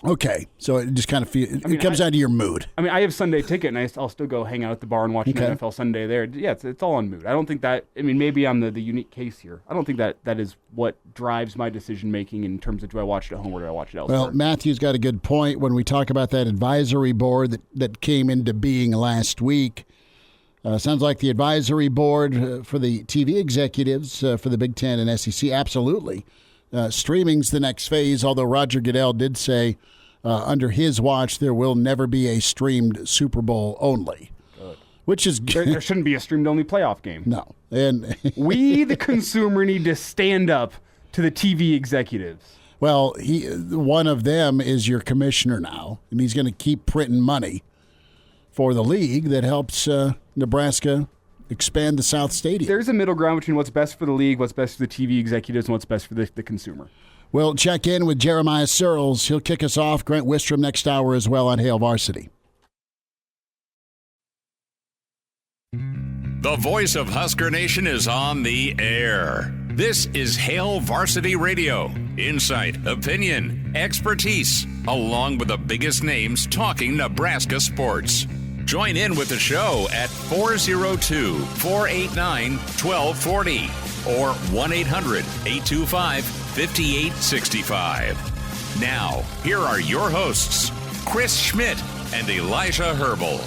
Okay, so it just kind of it comes down to your mood. I mean, I have Sunday Ticket, and I'll still go hang out at the bar and watch an NFL Sunday there. Yeah, it's all on mood. I don't think that. I mean, maybe I'm the unique case here. I don't think that is what drives my decision making in terms of do I watch it at home or do I watch it elsewhere. Well, Matthew's got a good point when we talk about that advisory board that came into being last week. Sounds like the advisory board for the TV executives for the Big Ten and SEC, absolutely. Streaming's the next phase, although Roger Goodell did say under his watch there will never be a streamed Super Bowl only. Good. Which is there shouldn't be a streamed only playoff game. No. And we, the consumer, need to stand up to the TV executives. Well, one of them is your commissioner now, and he's going to keep printing money for the league that helps Nebraska expand the South Stadium. There's a middle ground between what's best for the league, what's best for the TV executives, and what's best for the consumer. We'll check in with Jeremiah Sirles. He'll kick us off. Grant Wistrom next hour as well on Hail Varsity. The voice of Husker Nation is on the air. This is Hail Varsity Radio. Insight, opinion, expertise, along with the biggest names talking Nebraska sports. Join in with the show at 402-489-1240 or 1-800-825-5865. Now, here are your hosts, Chris Schmidt and Elijah Herbel.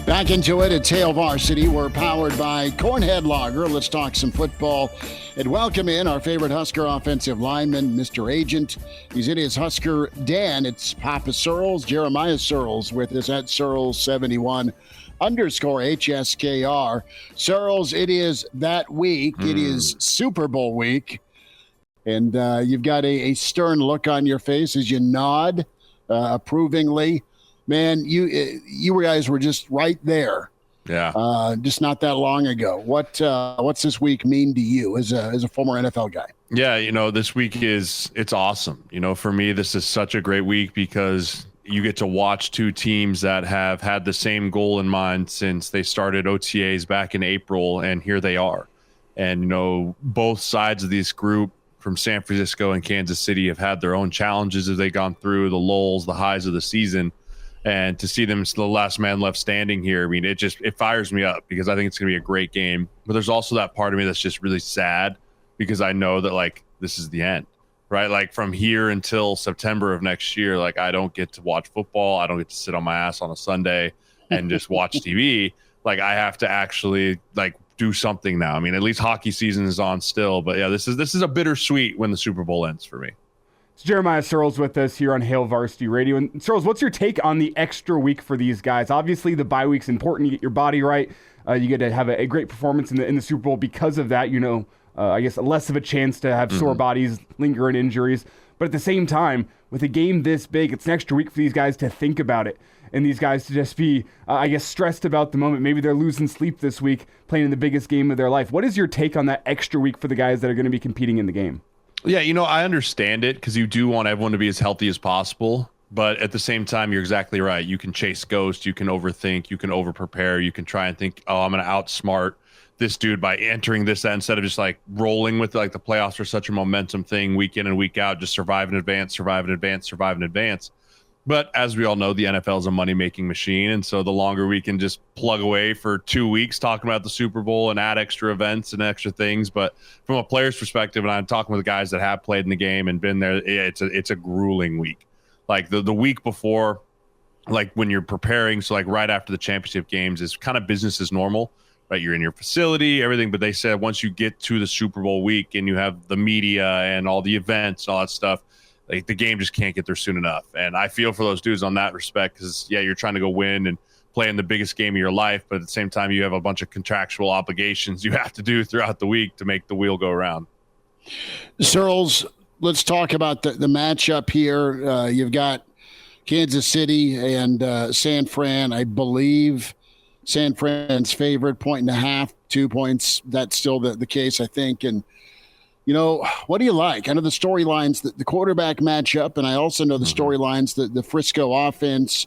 Back into it at Hail Varsity. We're powered by Cornhead Lager. Let's talk some football and welcome in our favorite Husker offensive lineman, Mr. Agent. He's in his Husker den. It's Papa Sirles, Jeremiah Sirles, with us at Sirles71_HSKR. Sirles, it is that week. It is Super Bowl week. And you've got a stern look on your face as you nod approvingly. Man, you guys were just right there. Yeah. Just not that long ago. What's this week mean to you as a former NFL guy? Yeah, this week it's awesome. For me, this is such a great week because you get to watch two teams that have had the same goal in mind since they started OTAs back in April, and here they are. And, both sides of this group from San Francisco and Kansas City have had their own challenges as they've gone through the lulls, the highs of the season. And to see them as the last man left standing here, I mean, it fires me up because I think it's going to be a great game. But there's also that part of me that's just really sad because I know that, this is the end, right? Like, from here until September of next year, I don't get to watch football. I don't get to sit on my ass on a Sunday and just watch TV. I have to actually, do something now. I mean, at least hockey season is on still. But, yeah, this is a bittersweet when the Super Bowl ends for me. It's Jeremiah Sirles with us here on Hail Varsity Radio. And Sirles, what's your take on the extra week for these guys? Obviously, the bye week's important. You get your body right. You get to have a great performance in the Super Bowl because of that. I guess less of a chance to have sore bodies, lingering injuries. But at the same time, with a game this big, it's an extra week for these guys to think about it. And these guys to just be, stressed about the moment. Maybe they're losing sleep this week, playing in the biggest game of their life. What is your take on that extra week for the guys that are going to be competing in the game? Yeah, I understand it because you do want everyone to be as healthy as possible. But at the same time, you're exactly right. You can chase ghosts. You can overthink. You can over-prepare. You can try and think, I'm going to outsmart this dude by entering that instead of just like rolling with it. Like the playoffs are such a momentum thing week in and week out. Just survive in advance, survive in advance, survive in advance. But as we all know, the NFL is a money-making machine. And so the longer we can just plug away for 2 weeks talking about the Super Bowl and add extra events and extra things. But from a player's perspective, and I'm talking with guys that have played in the game and been there, it's a grueling week. Like the week before, like when you're preparing, so like right after the championship games is kind of business as normal, right? You're in your facility, everything. But they said once you get to the Super Bowl week and you have the media and all the events, all that stuff, like the game just can't get there soon enough. And I feel for those dudes on that respect because, yeah, you're trying to go win and play in the biggest game of your life. But at the same time, you have a bunch of contractual obligations you have to do throughout the week to make the wheel go around. Sirles, let's talk about the matchup here. You've got Kansas City and San Fran. I believe San Fran's favorite, 1.5, 2 points. That's still the case, I think. And what do you like? I know the storylines, the quarterback matchup, and I also know the storylines, the Frisco offense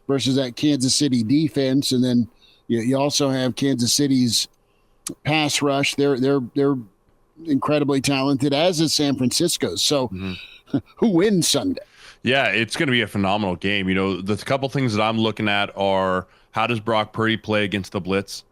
versus that Kansas City defense, and then you also have Kansas City's pass rush. They're incredibly talented, as is San Francisco's. So, who wins Sunday? Yeah, it's going to be a phenomenal game. The couple things that I'm looking at are how does Brock Purdy play against the blitz?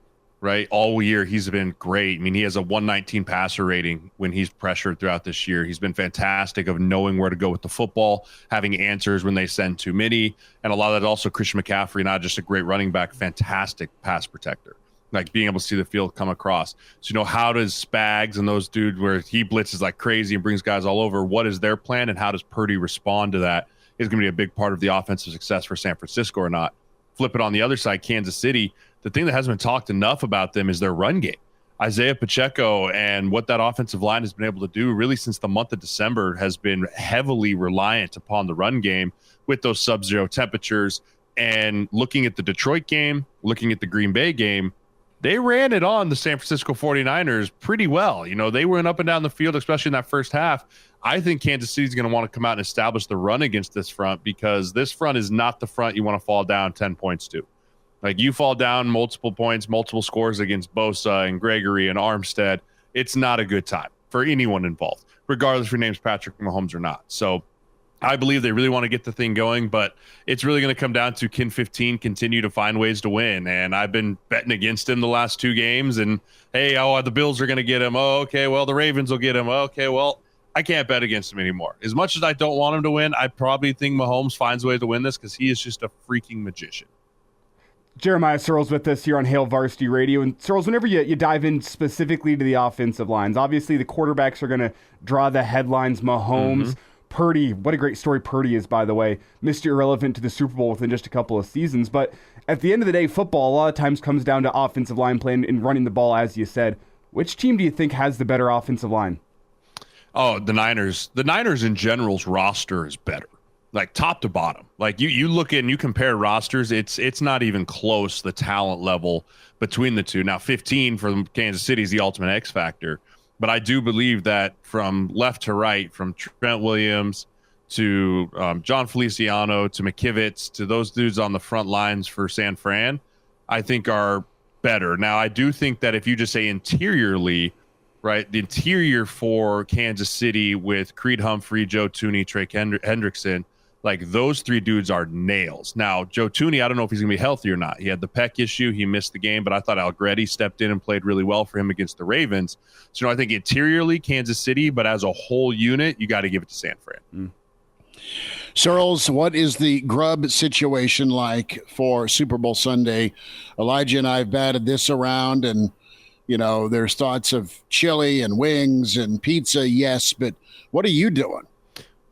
Right, all year he's been great. I mean, he has a 119 passer rating when he's pressured throughout this year. He's been fantastic of knowing where to go with the football, having answers when they send too many, and a lot of that also Christian McCaffrey, not just a great running back, fantastic pass protector, like being able to see the field come across. So how does Spags and those dudes where he blitzes like crazy and brings guys all over? What is their plan, and how does Purdy respond to that? Is going to be a big part of the offensive success for San Francisco or not? Flip it on the other side, Kansas City. The thing that hasn't been talked enough about them is their run game. Isaiah Pacheco and what that offensive line has been able to do really since the month of December has been heavily reliant upon the run game with those sub-zero temperatures. And looking at the Detroit game, looking at the Green Bay game, they ran it on the San Francisco 49ers pretty well. They went up and down the field, especially in that first half. I think Kansas City is going to want to come out and establish the run against this front because this front is not the front you want to fall down 10 points to. Like you fall down multiple points, multiple scores against Bosa and Gregory and Armstead, it's not a good time for anyone involved, regardless if your name's Patrick Mahomes or not. So I believe they really want to get the thing going, but it's really going to come down to can 15 continue to find ways to win. And I've been betting against him the last 2 games. And, hey, the Bills are going to get him. Oh, okay, well, the Ravens will get him. Okay, well, I can't bet against him anymore. As much as I don't want him to win, I probably think Mahomes finds a way to win this because he is just a freaking magician. Jeremiah Sirles with us here on Hail Varsity Radio. And Sirles, whenever you dive in specifically to the offensive lines, obviously the quarterbacks are going to draw the headlines. Mahomes, Purdy, what a great story Purdy is, by the way. Mr. Irrelevant to the Super Bowl within just a couple of seasons. But at the end of the day, football a lot of times comes down to offensive line play and running the ball, as you said. Which team do you think has the better offensive line? Oh, the Niners. The Niners in general's roster is better. Like top to bottom. Like you look and you compare rosters, it's not even close, the talent level between the two. Now 15 for Kansas City is the ultimate X factor, but I do believe that from left to right, from Trent Williams to John Feliciano to McKivitz to those dudes on the front lines for San Fran, I think are better. Now I do think that if you just say interiorly, right, the interior for Kansas City with Creed Humphrey, Joe Thuney, Trey Hendrickson, like those 3 dudes are nails. Now, Joe Thuney, I don't know if he's going to be healthy or not. He had the pec issue. He missed the game, but I thought Algretti stepped in and played really well for him against the Ravens. So, I think interiorly, Kansas City, but as a whole unit, you got to give it to San Fran. Sirles, what is the grub situation like for Super Bowl Sunday? Elijah and I have batted this around, and, there's thoughts of chili and wings and pizza, yes, but what are you doing?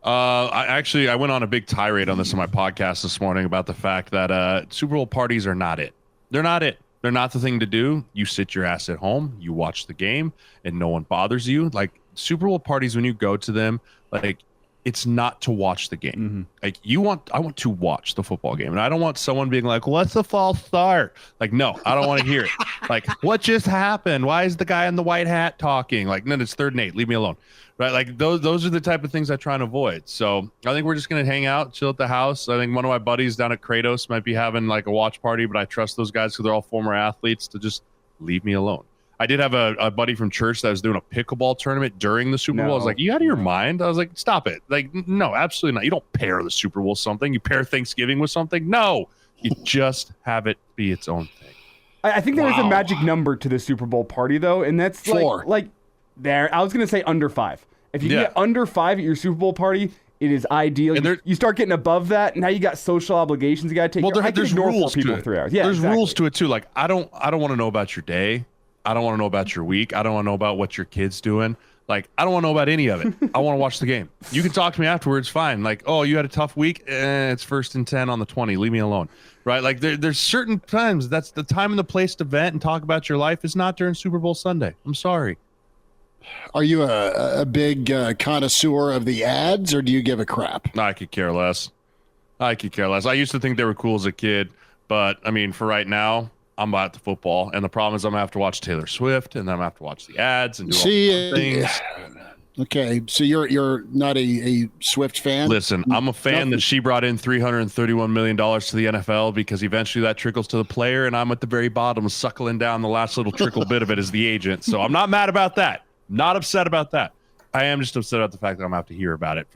I went on a big tirade on this on my podcast this morning about the fact that Super Bowl parties are not it. They're not it. They're not the thing to do. You sit your ass at home, you watch the game, and no one bothers you. Like Super Bowl parties, when you go to them, like it's not to watch the game. Like I want to watch the football game, and I don't want someone being like, "What's the false start?" Like, no, I don't want to hear it. Like, what just happened? Why is the guy in the white hat talking? Like, no, it's 3rd and 8. Leave me alone. Right? Like those are the type of things I try and avoid. So I think we're just gonna hang out, chill at the house. I think one of my buddies down at Kratos might be having like a watch party, but I trust those guys because they're all former athletes to just leave me alone. I did have a buddy from church that was doing a pickleball tournament during the Super Bowl. I was like, you out of your mind? I was like, stop it. Like, no, absolutely not. You don't pair the Super Bowl with something. You pair Thanksgiving with something. No, you just have it be its own thing. I think there is a magic number to the Super Bowl party, though, and that's 4. like there. I was going to say under 5. If you can get under 5 at your Super Bowl party, it is ideal. You start getting above that, and now you got social obligations you got to take. Well, there's rules for people to it. 3 hours. Yeah, there's rules to it too. Like I don't want to know about your day. I don't want to know about your week. I don't want to know about what your kid's doing. Like, I don't want to know about any of it. I want to watch the game. You can talk to me afterwards, fine. Like, oh, you had a tough week? It's 1st and 10 on the 20. Leave me alone. Right? Like, there's certain times. That's the time and the place to vent and talk about your life. Is not during Super Bowl Sunday. I'm sorry. Are you a big connoisseur of the ads, or do you give a crap? I could care less. I used to think they were cool as a kid, but, I mean, for right now, I'm about the football, and the problem is I'm going to have to watch Taylor Swift, and then I'm going to have to watch the ads and do all the things. Okay, so you're not a Swift fan? Listen, I'm a fan that she brought in $331 million to the NFL because eventually that trickles to the player, and I'm at the very bottom suckling down the last little trickle bit of it as the agent. So I'm not mad about that. Not upset about that. I am just upset about the fact that I'm going to have to hear about it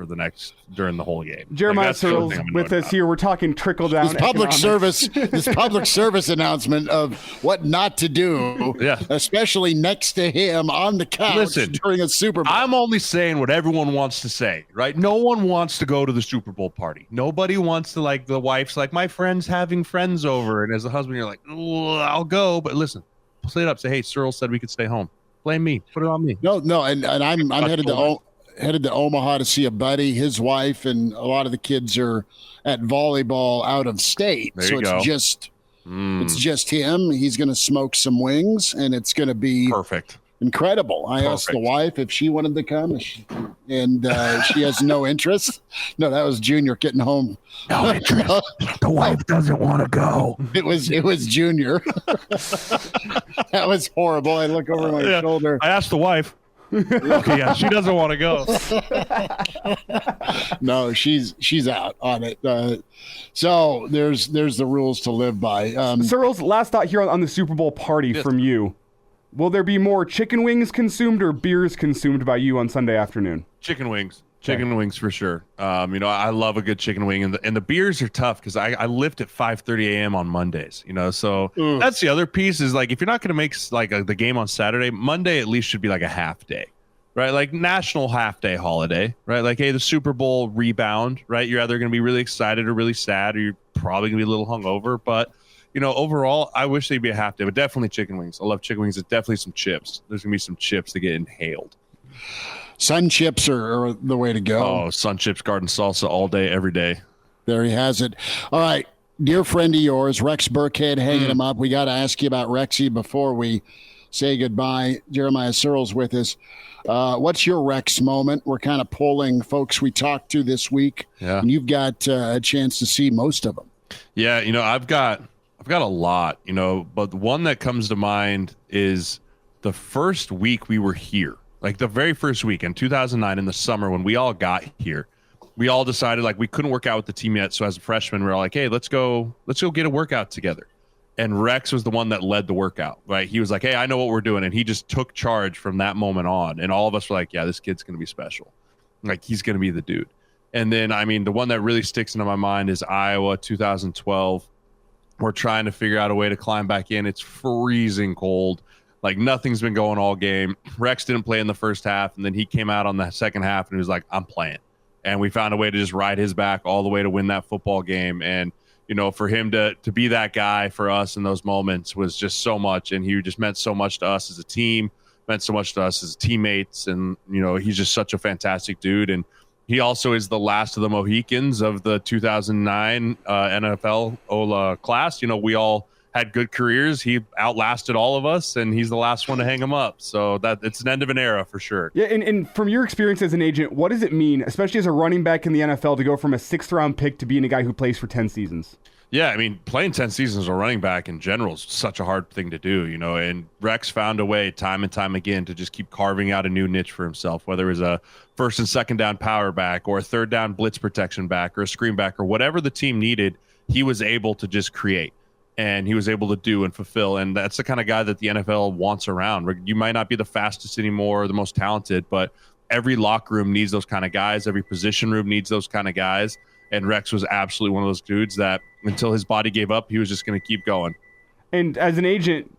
during the whole game. Jeremiah Sirles with us here. We're talking trickle down. This public service announcement of what not to do, especially next to him on the couch during a Super Bowl. I'm only saying what everyone wants to say, right? No one wants to go to the Super Bowl party. Nobody wants to, like, the wife's like, my friend's having friends over. And as a husband, you're like, I'll go. But listen, play it up. Say, hey, Sirles said we could stay home. Blame me. Put it on me. No, and I'm headed to Omaha to see a buddy. His wife and a lot of the kids are at volleyball out of state. It's just him. He's going to smoke some wings, and it's going to be perfect. Incredible. I asked the wife if she wanted to come, and she has no interest. No, that was Junior getting home. No interest. The wife doesn't want to go. It was Junior. That was horrible. I look over my shoulder. I asked the wife. Okay, yeah, she doesn't want to go. No, she's out on it. So there's the rules to live by. Sirles, last thought here on the Super Bowl party from you. Will there be more chicken wings consumed or beers consumed by you on Sunday afternoon? Chicken wings. Chicken wings for sure. I love a good chicken wing, and the beers are tough because I lift at 5:30 a.m. on Mondays. So that's the other piece is like if you're not going to make like the game on Saturday, Monday at least should be like a half day, right? Like national half day holiday, right? Like hey, the Super Bowl rebound, right? You're either going to be really excited or really sad, or you're probably going to be a little hungover, but. Overall, I wish they'd be a half day, but definitely chicken wings. I love chicken wings. There's definitely some chips. There's going to be some chips that get inhaled. Sun chips are the way to go. Oh, sun chips, garden salsa all day, every day. There he has it. All right. Dear friend of yours, Rex Burkhead, hanging him up. We got to ask you about Rexy before we say goodbye. Jeremiah Sirles with us. What's your Rex moment? We're kind of polling folks we talked to this week, and you've got a chance to see most of them. Yeah, I've got a lot, but the one that comes to mind is the first week we were here, like the very first week in 2009 in the summer when we all got here. We all decided like we couldn't work out with the team yet. So as a freshman, we were like, hey, let's go get a workout together. And Rex was the one that led the workout, right? He was like, hey, I know what we're doing. And he just took charge from that moment on. And all of us were like, yeah, this kid's going to be special. Like he's going to be the dude. And then, the one that really sticks into my mind is Iowa 2012. We're trying to figure out a way to climb back in. It's freezing cold. Like nothing's been going all game. Rex didn't play in the first half, and then he came out on the second half and he was like, I'm playing. And we found a way to just ride his back all the way to win that football game. And, for him to be that guy for us in those moments was just so much. And he just meant so much to us as a team, meant so much to us as teammates. And, he's just such a fantastic dude. And He also is the last of the Mohicans of the 2009 NFL OLA class. We all had good careers. He outlasted all of us, and he's the last one to hang him up. So that it's an end of an era for sure. Yeah, and from your experience as an agent, what does it mean, especially as a running back in the NFL, to go from a 6th-round pick to being a guy who plays for 10 seasons? Yeah, I mean, playing 10 seasons as a running back in general is such a hard thing to do, and Rex found a way time and time again to just keep carving out a new niche for himself, whether it was a 1st and 2nd down power back or a 3rd down blitz protection back or a screen back or whatever the team needed, he was able to just create. And he was able to do and fulfill. And that's the kind of guy that the NFL wants around. You might not be the fastest anymore or the most talented, but every locker room needs those kind of guys. Every position room needs those kind of guys. And Rex was absolutely one of those dudes that until his body gave up, he was just going to keep going. And as an agent,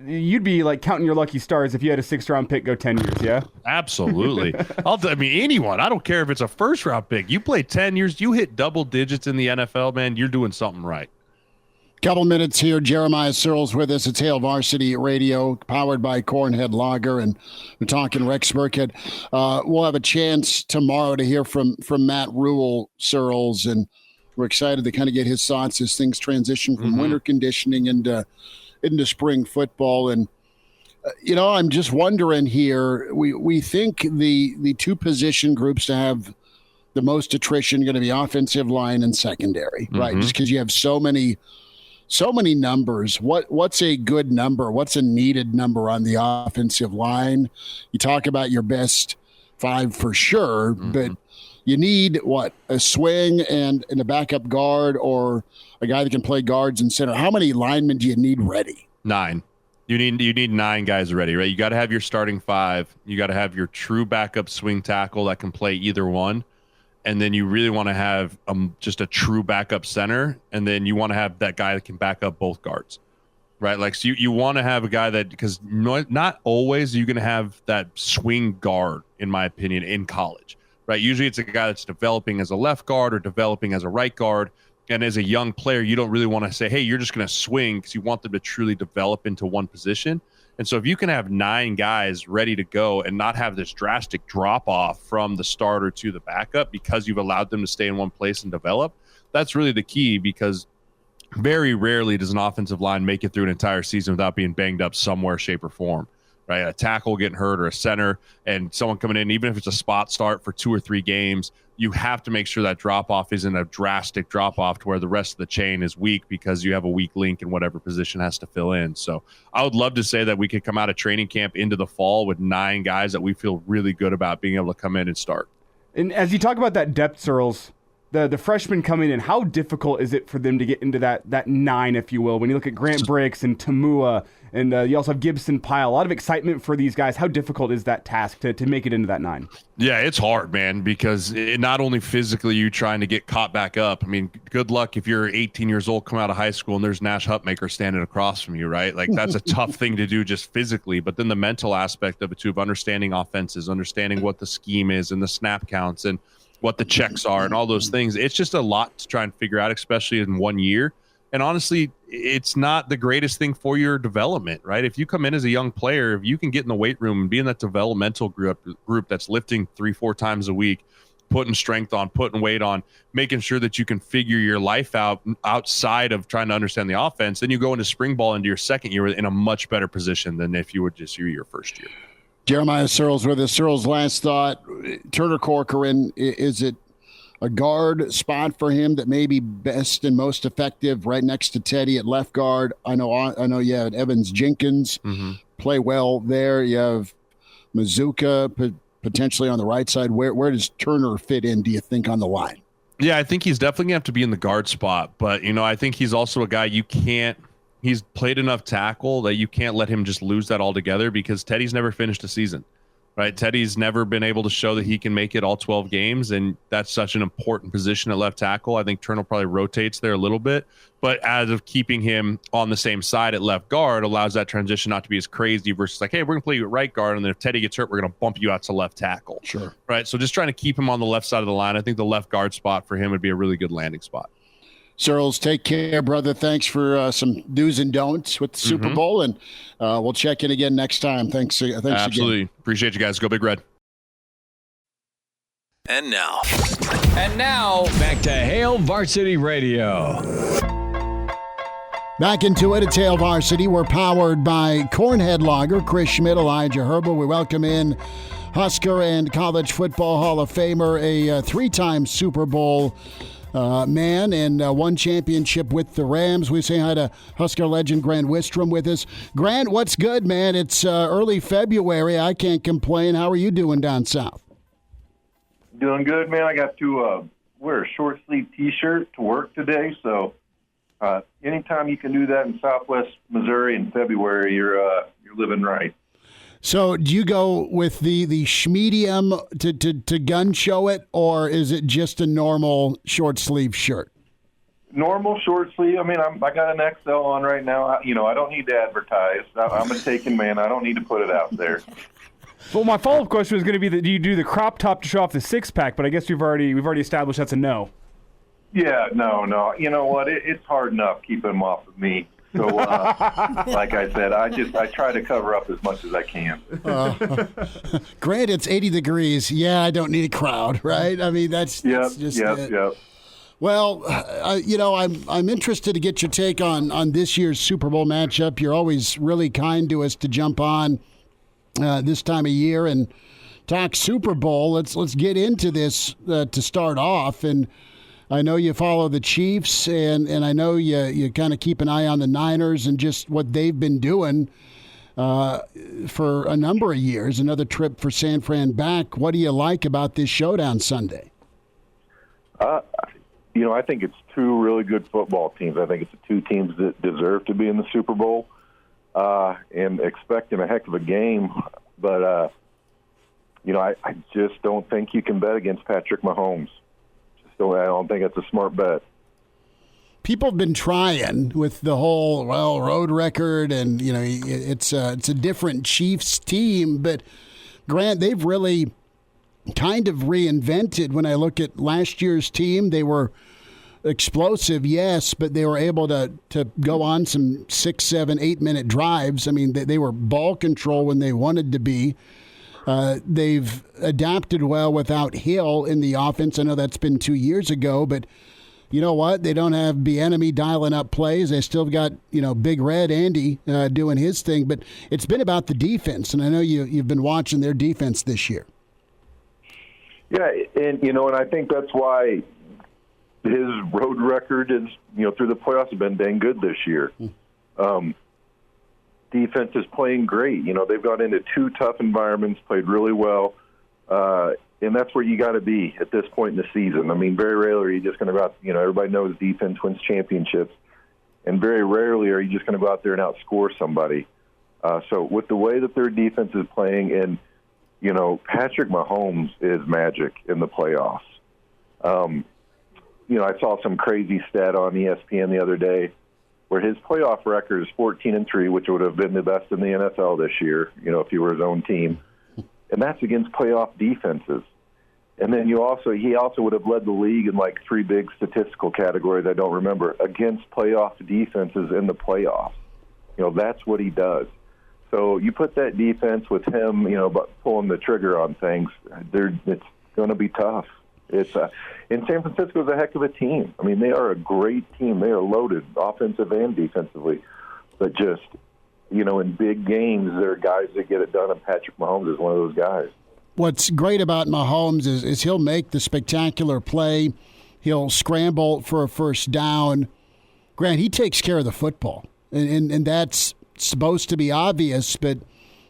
you'd be like counting your lucky stars if you had a 6th-round pick go 10 years, yeah? Absolutely. Anyone. I don't care if it's a 1st-round pick. You play 10 years, you hit double digits in the NFL, man, you're doing something right. Couple minutes here. Jeremiah Sirles with us. It's Hail Varsity Radio, powered by Cornhead Lager, and we're talking Rex Burkhead. We'll have a chance tomorrow to hear from Matt Rule, Sirles, and we're excited to kind of get his thoughts as things transition from winter conditioning into spring football. And I'm just wondering here. We think the two position groups to have the most attrition going to be offensive line and secondary, right? Just because you have so many numbers. What's a good number? What's a needed number on the offensive line? You talk about your best 5 for sure, but you need a swing and a backup guard or a guy that can play guards and center. How many linemen do you need ready? 9. You need 9 guys ready, right? You got to have your starting 5. You got to have your true backup swing tackle that can play either one. And then you really want to have just a true backup center. And then you want to have that guy that can back up both guards, right? Like, so you want to have a guy that, because not always are you going to have that swing guard, in my opinion, in college, right? Usually it's a guy that's developing as a left guard or developing as a right guard. And as a young player, you don't really want to say, hey, you're just going to swing, because you want them to truly develop into one position. And so if you can have 9 guys ready to go and not have this drastic drop off from the starter to the backup because you've allowed them to stay in one place and develop, that's really the key, because very rarely does an offensive line make it through an entire season without being banged up somewhere, shape, or form, right? A tackle getting hurt or a center and someone coming in, even if it's a spot start for 2 or 3 games, you have to make sure that drop-off isn't a drastic drop-off to where the rest of the chain is weak because you have a weak link in whatever position has to fill in. So I would love to say that we could come out of training camp into the fall with 9 guys that we feel really good about being able to come in and start. And as you talk about that depth, Sirles, the freshmen coming in, how difficult is it for them to get into that 9, if you will? When you look at Grant Bricks and Tamua, and you also have Gibson Pyle, a lot of excitement for these guys. How difficult is that task to make it into that 9? Yeah, it's hard, man, because not only physically you trying to get caught back up. I mean, good luck if you're 18 years old, come out of high school, and there's Nash Hutmaker standing across from you, right? Like, that's a tough thing to do just physically, but then the mental aspect of it too, of understanding offenses, understanding what the scheme is and the snap counts and what the checks are and all those things. It's just a lot to try and figure out, especially in 1 year. And honestly, it's not the greatest thing for your development, right? If you come in as a young player, if you can get in the weight room and be in that developmental group that's lifting 3-4 times a week, putting strength on, putting weight on, making sure that you can figure your life out outside of trying to understand the offense, then you go into spring ball into your second year in a much better position than if you were just your first year. Jeremiah Sirles with us. Sirles, last thought. Turner Corcoran, is it a guard spot for him that may be best and most effective right next to Teddy at left guard? I know you have Evans Jenkins play well there. You have Mazuka potentially on the right side. Where does Turner fit in, do you think, on the line? Yeah, I think he's definitely going to have to be in the guard spot. But, I think he's also a guy he's played enough tackle that you can't let him just lose that altogether, because Teddy's never finished a season, right? Teddy's never been able to show that he can make it all 12 games, and that's such an important position at left tackle. I think Turner probably rotates there a little bit, but as of keeping him on the same side at left guard allows that transition not to be as crazy versus like, hey, we're going to play you at right guard, and then if Teddy gets hurt, we're going to bump you out to left tackle. Sure. Right? So just trying to keep him on the left side of the line. I think the left guard spot for him would be a really good landing spot. Sirles, take care, brother. Thanks for some do's and don'ts with the Super Bowl, and we'll check in again next time. Thanks Absolutely. again. Appreciate you guys. Go Big Red. And now, back to Hail Varsity Radio. Back into it. It's Hail Varsity. We're powered by Cornhead Lager, Chris Schmidt, Elijah Herbel. We welcome in Husker and College Football Hall of Famer, a three-time Super Bowl man, and one championship with the Rams. We say hi to Husker legend Grant Wistrom with us. Grant, what's good, man? It's early February. I can't complain. How are you doing down south? Doing good, man. I got to wear a short sleeve T-shirt to work today, so anytime you can do that in Southwest Missouri in February, you're living right. So, do you go with the schmedium to gun show it, or is it just a normal short sleeve shirt? Normal short sleeve. I mean, I got an XL on right now. I don't need to advertise. I'm a taken man. I don't need to put it out there. Well, my follow-up question was going to be, do you do the crop top to show off the six-pack? But I guess we've already established that's a no. Yeah, no. You know what? It's hard enough keeping them off of me. So, like I said, I try to cover up as much as I can. Grant, it's 80 degrees. Yeah, I don't need a crowd, right? I mean, that's just it. Yep. Well, I'm interested to get your take on this year's Super Bowl matchup. You're always really kind to us to jump on this time of year and talk Super Bowl. Let's get into this to start off. And I know you follow the Chiefs, and I know you kind of keep an eye on the Niners and just what they've been doing for a number of years. Another trip for San Fran back. What do you like about this showdown Sunday? I think it's two really good football teams. I think it's the two teams that deserve to be in the Super Bowl. And expecting a heck of a game, but I just don't think you can bet against Patrick Mahomes. I don't think it's a smart bet. People have been trying with the whole road record, and it's a different Chiefs team. But Grant, they've really kind of reinvented. When I look at last year's team, they were explosive, yes, but they were able to go on some 6, 7, 8 minute drives. I mean, they were ball control when they wanted to be. They've adapted well without Hill in the offense. I know that's been 2 years ago, but you know what? They don't have Bieniemy dialing up plays. They still got, Big Red Andy doing his thing, but it's been about the defense, and I know you've been watching their defense this year. Yeah, and I think that's why his road record is, through the playoffs has been dang good this year. Defense is playing great. They've gone into 2 tough environments, played really well, and that's where you got to be at this point in the season. I mean, very rarely are you just going to go out, everybody knows defense wins championships, and very rarely are you just going to go out there and outscore somebody. So with the way that their defense is playing, and, Patrick Mahomes is magic in the playoffs. I saw some crazy stat on ESPN the other day where his playoff record is 14-3, which would have been the best in the NFL this year, if he were his own team. And that's against playoff defenses. And then he also would have led the league in like 3 big statistical categories I don't remember against playoff defenses in the playoffs. That's what he does. So you put that defense with him, pulling the trigger on things, it's going to be tough. And San Francisco is a heck of a team. I mean, they are a great team. They are loaded, offensive and defensively. But just, in big games, there are guys that get it done, and Patrick Mahomes is one of those guys. What's great about Mahomes is he'll make the spectacular play. He'll scramble for a first down. Grant, he takes care of the football. And that's supposed to be obvious, but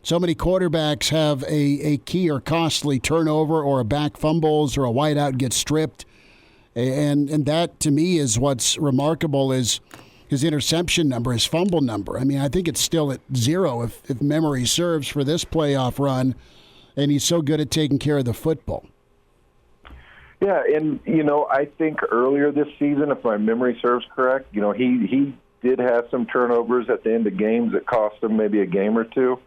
so many quarterbacks have a key or costly turnover or a back fumbles or a wideout gets stripped. And that, to me, is what's remarkable is his interception number, his fumble number. I mean, I think it's still at 0 if memory serves for this playoff run, and he's so good at taking care of the football. Yeah, and, I think earlier this season, if my memory serves correct, he did have some turnovers at the end of games that cost him maybe a game or two.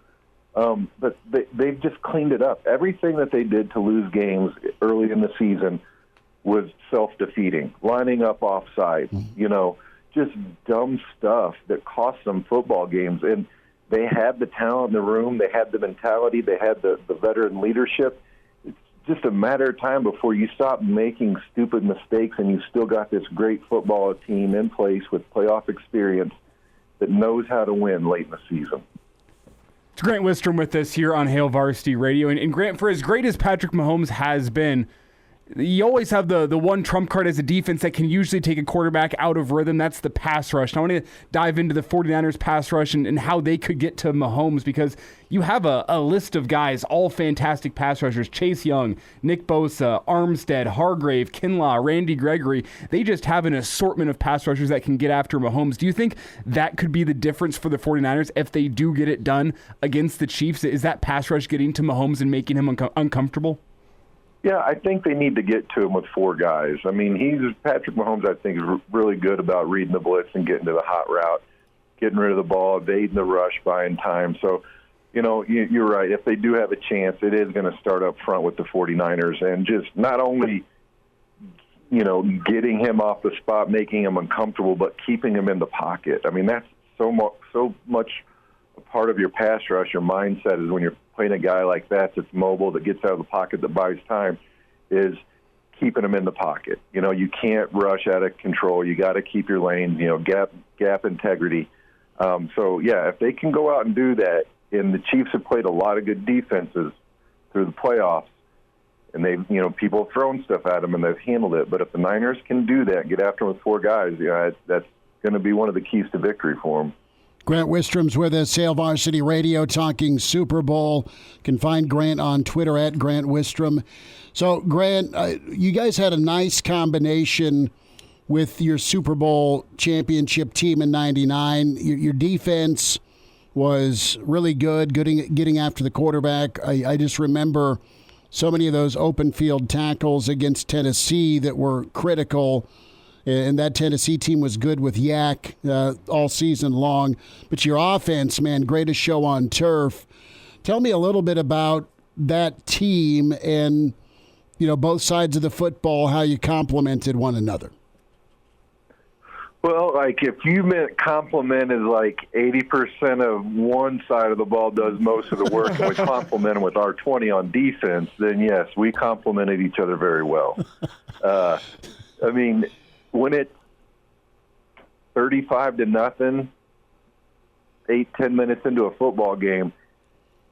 But they've just cleaned it up. Everything that they did to lose games early in the season was self-defeating, lining up offside, just dumb stuff that cost them football games. And they had the talent in the room. They had the mentality. They had the veteran leadership. It's just a matter of time before you stop making stupid mistakes and you still got this great football team in place with playoff experience that knows how to win late in the season. It's Grant Wistrom with us here on Hail Varsity Radio. And Grant, for as great as Patrick Mahomes has been, you always have the one trump card as a defense that can usually take a quarterback out of rhythm. That's the pass rush. And I want to dive into the 49ers pass rush and how they could get to Mahomes, because you have a list of guys, all fantastic pass rushers. Chase Young, Nick Bosa, Armstead, Hargrave, Kinlaw, Randy Gregory. They just have an assortment of pass rushers that can get after Mahomes. Do you think that could be the difference for the 49ers if they do get it done against the Chiefs? Is that pass rush getting to Mahomes and making him uncomfortable? Yeah, I think they need to get to him with four guys. I mean, Patrick Mahomes, I think, is really good about reading the blitz and getting to the hot route, getting rid of the ball, evading the rush, buying time. So, you're right. If they do have a chance, it is going to start up front with the 49ers and just not only, getting him off the spot, making him uncomfortable, but keeping him in the pocket. I mean, that's so much a part of your pass rush, your mindset is when you're playing a guy like that's mobile, that gets out of the pocket, that buys time, is keeping him in the pocket. You can't rush out of control. You got to keep your lanes, gap integrity. If they can go out and do that, and the Chiefs have played a lot of good defenses through the playoffs, and they've, people have thrown stuff at them and they've handled it. But if the Niners can do that, get after them with four guys, that's going to be one of the keys to victory for them. Grant Wistrom's with us, Hail Varsity Radio, talking Super Bowl. You can find Grant on Twitter at Grant Wistrom. So, Grant, you guys had a nice combination with your Super Bowl championship team in '99. Your defense was really good, getting after the quarterback. I just remember so many of those open field tackles against Tennessee that were critical. And that Tennessee team was good with Yak all season long. But your offense, man, greatest show on turf. Tell me a little bit about that team and, both sides of the football, how you complemented one another. Well, if you meant compliment is 80% of one side of the ball does most of the work, and we complement them with our 20 on defense, then yes, we complemented each other very well. When it's 35-0, 8-10 minutes into a football game,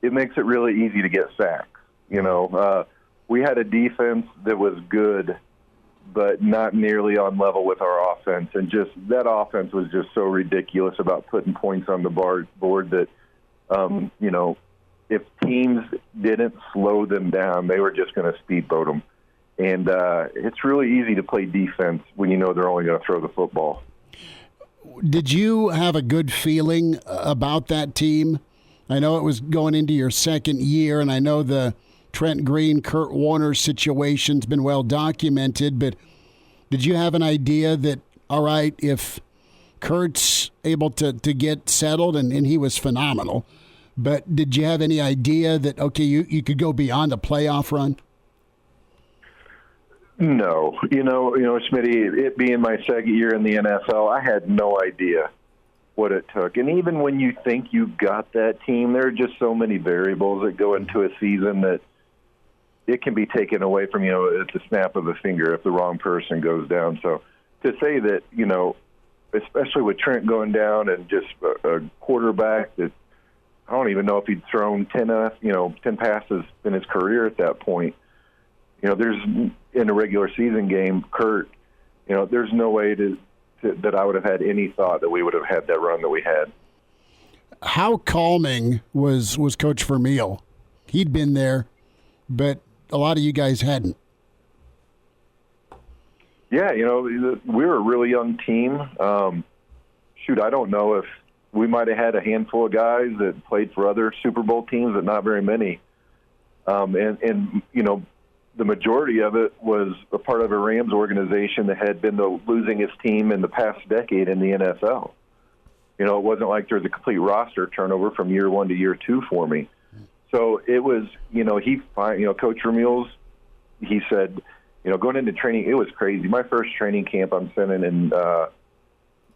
it makes it really easy to get sacks. We had a defense that was good, but not nearly on level with our offense. And just that offense was just so ridiculous about putting points on the board that, if teams didn't slow them down, they were just going to speedboat them. And it's really easy to play defense when you know they're only going to throw the football. Did you have a good feeling about that team? I know it was going into your second year, and I know the Trent Green, Kurt Warner situation's been well documented, but did you have an idea that, all right, if Kurt's able to get settled, and he was phenomenal, but did you have any idea that, okay, you could go beyond a playoff run? No, Schmitty, it being my second year in the NFL, I had no idea what it took. And even when you think you've got that team, there are just so many variables that go into a season that it can be taken away from you at the snap of a finger if the wrong person goes down. So to say that, especially with Trent going down and just a quarterback that I don't even know if he'd thrown 10 passes in his career at that point. There's in a regular season game, Kurt, there's no way that I would have had any thought that we would have had that run that we had. How calming was Coach Vermeil? He'd been there, but a lot of you guys hadn't. Yeah, we were a really young team. I don't know if we might have had a handful of guys that played for other Super Bowl teams, but not very many. The majority of it was a part of a Rams organization that had been the losingest team in the past decade in the NFL. It wasn't like there was a complete roster turnover from year one to year two for me. So it was, Coach Vermeil's, he said, going into training, it was crazy. My first training camp, I'm sitting in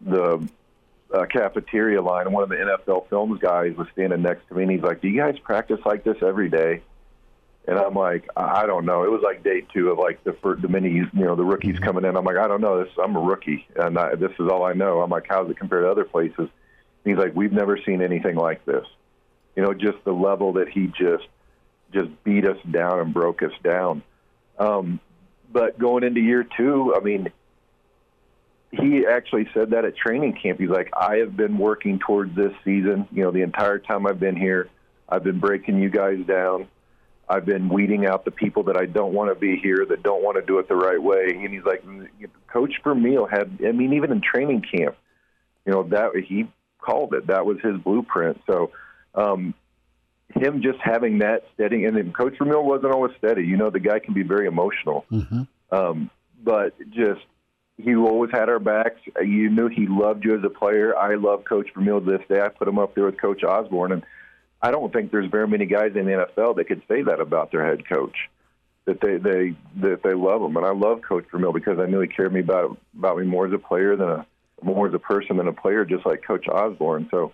the cafeteria line, and one of the NFL Films guys was standing next to me, and he's like, "Do you guys practice like this every day?" And I'm like, I don't know. It was like day 2 of like the rookies coming in. I'm like, I don't know. I'm a rookie, and this is all I know. I'm like, how's it compared to other places? And he's like, we've never seen anything like this. Just the level that he just beat us down and broke us down. But going into year 2, I mean, he actually said that at training camp. He's like, I have been working towards this season. The entire time I've been here, I've been breaking you guys down. I've been weeding out the people that I don't want to be here, that don't want to do it the right way. And he's like, Coach Vermeil even in training camp, that he called it. That was his blueprint. So him just having that steady, and then Coach Vermeil wasn't always steady. The guy can be very emotional. Mm-hmm. But just he always had our backs. You knew he loved you as a player. I love Coach Vermeil to this day. I put him up there with Coach Osborne, and I don't think there's very many guys in the NFL that could say that about their head coach, that they love him. And I love Coach Vermeil because I knew he cared about me more as a player more as a person than a player, just like Coach Osborne. So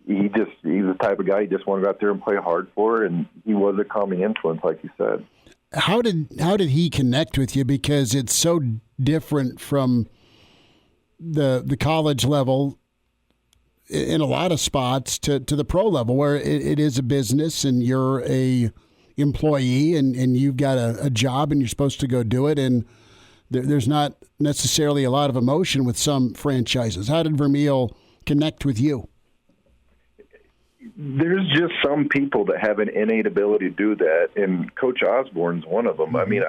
he's the type of guy you just want to go out there and play hard for, and he was a calming influence, like you said. How did he connect with you? Because it's so different from the college level in a lot of spots to the pro level, where it is a business and you're a employee and you've got a job and you're supposed to go do it, and there's not necessarily a lot of emotion with some franchises. How did Vermeil connect with you? There's just some people that have an innate ability to do that, and Coach Osborne's one of them. Mm-hmm. I mean,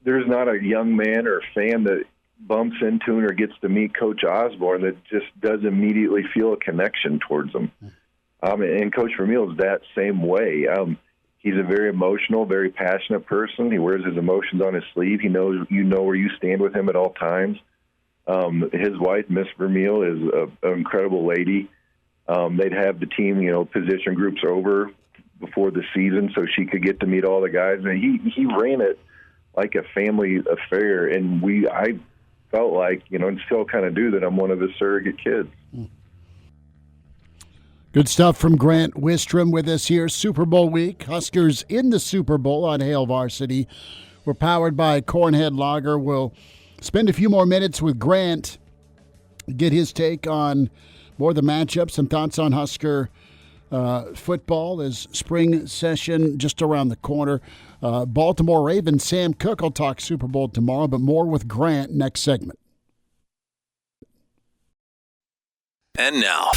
there's not a young man or fan that bumps into or gets to meet Coach Osborne that just does immediately feel a connection towards him. And Coach Vermeil is that same way. He's a very emotional, very passionate person. He wears his emotions on his sleeve. He knows where you stand with him at all times. His wife, Miss Vermeil, is an incredible lady. They'd have the team, position groups over before the season so she could get to meet all the guys. And he ran it like a family affair, and I felt like, and still kind of do, that I'm one of his surrogate kids. Good stuff from Grant Wistrom with us here. Super Bowl week. Huskers in the Super Bowl on Hail Varsity. We're powered by Cornhead Lager. We'll spend a few more minutes with Grant, get his take on more of the matchups, some thoughts on Husker football as spring session just around the corner. Baltimore Ravens Sam Cook will talk Super Bowl tomorrow, but more with Grant next segment. And now,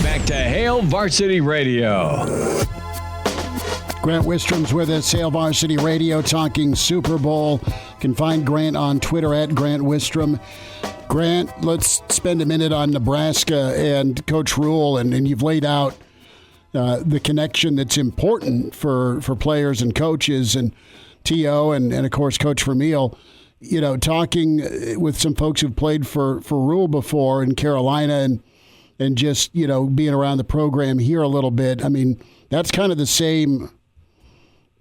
back to Hail Varsity Radio. Grant Wistrom's with us, Hail Varsity Radio, talking Super Bowl. You can find Grant on Twitter at Grant Wistrom. Grant, let's spend a minute on Nebraska and Coach Rule, and you've laid out the connection that's important for players and coaches, and T.O. and of course Coach Vermeil. Talking with some folks who've played for Rule before in Carolina and just, being around the program here a little bit. I mean, that's kind of the same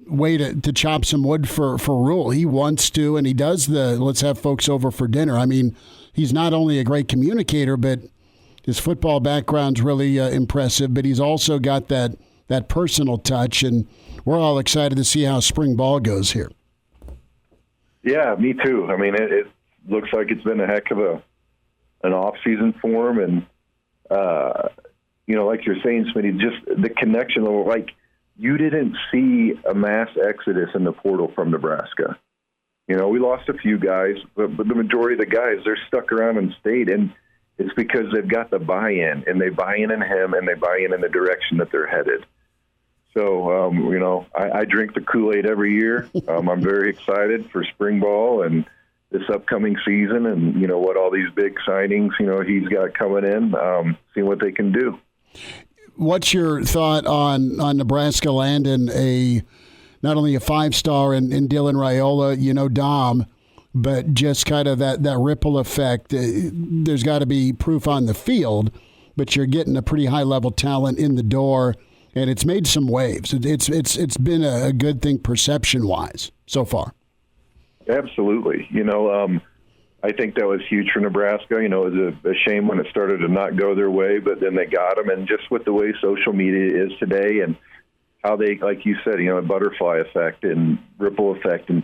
way to chop some wood for Rule. He wants to, and he does let's have folks over for dinner. I mean, he's not only a great communicator, but his football background's really impressive, but he's also got that personal touch, and we're all excited to see how spring ball goes here. Yeah, me too. I mean, it looks like it's been a heck of an off-season for him, and like you're saying, Smitty, just the connection. Like, you didn't see a mass exodus in the portal from Nebraska. We lost a few guys, but the majority of the guys, they're stuck around and stayed, and it's because they've got the buy-in, and they buy in him, and they buy in the direction that they're headed. So, I drink the Kool-Aid every year. I'm very excited for spring ball and this upcoming season, and, what all these big signings, he's got coming in, seeing what they can do. What's your thought on Nebraska landing not only a 5-star in Dylan Raiola, Dom, but just kind of that ripple effect? There's got to be proof on the field, but you're getting a pretty high-level talent in the door, and it's made some waves. It's been a good thing perception-wise so far. Absolutely. I think that was huge for Nebraska. You know, it was a shame when it started to not go their way, but then they got them. And just with the way social media is today and how they, like you said, you know, a butterfly effect and ripple effect, and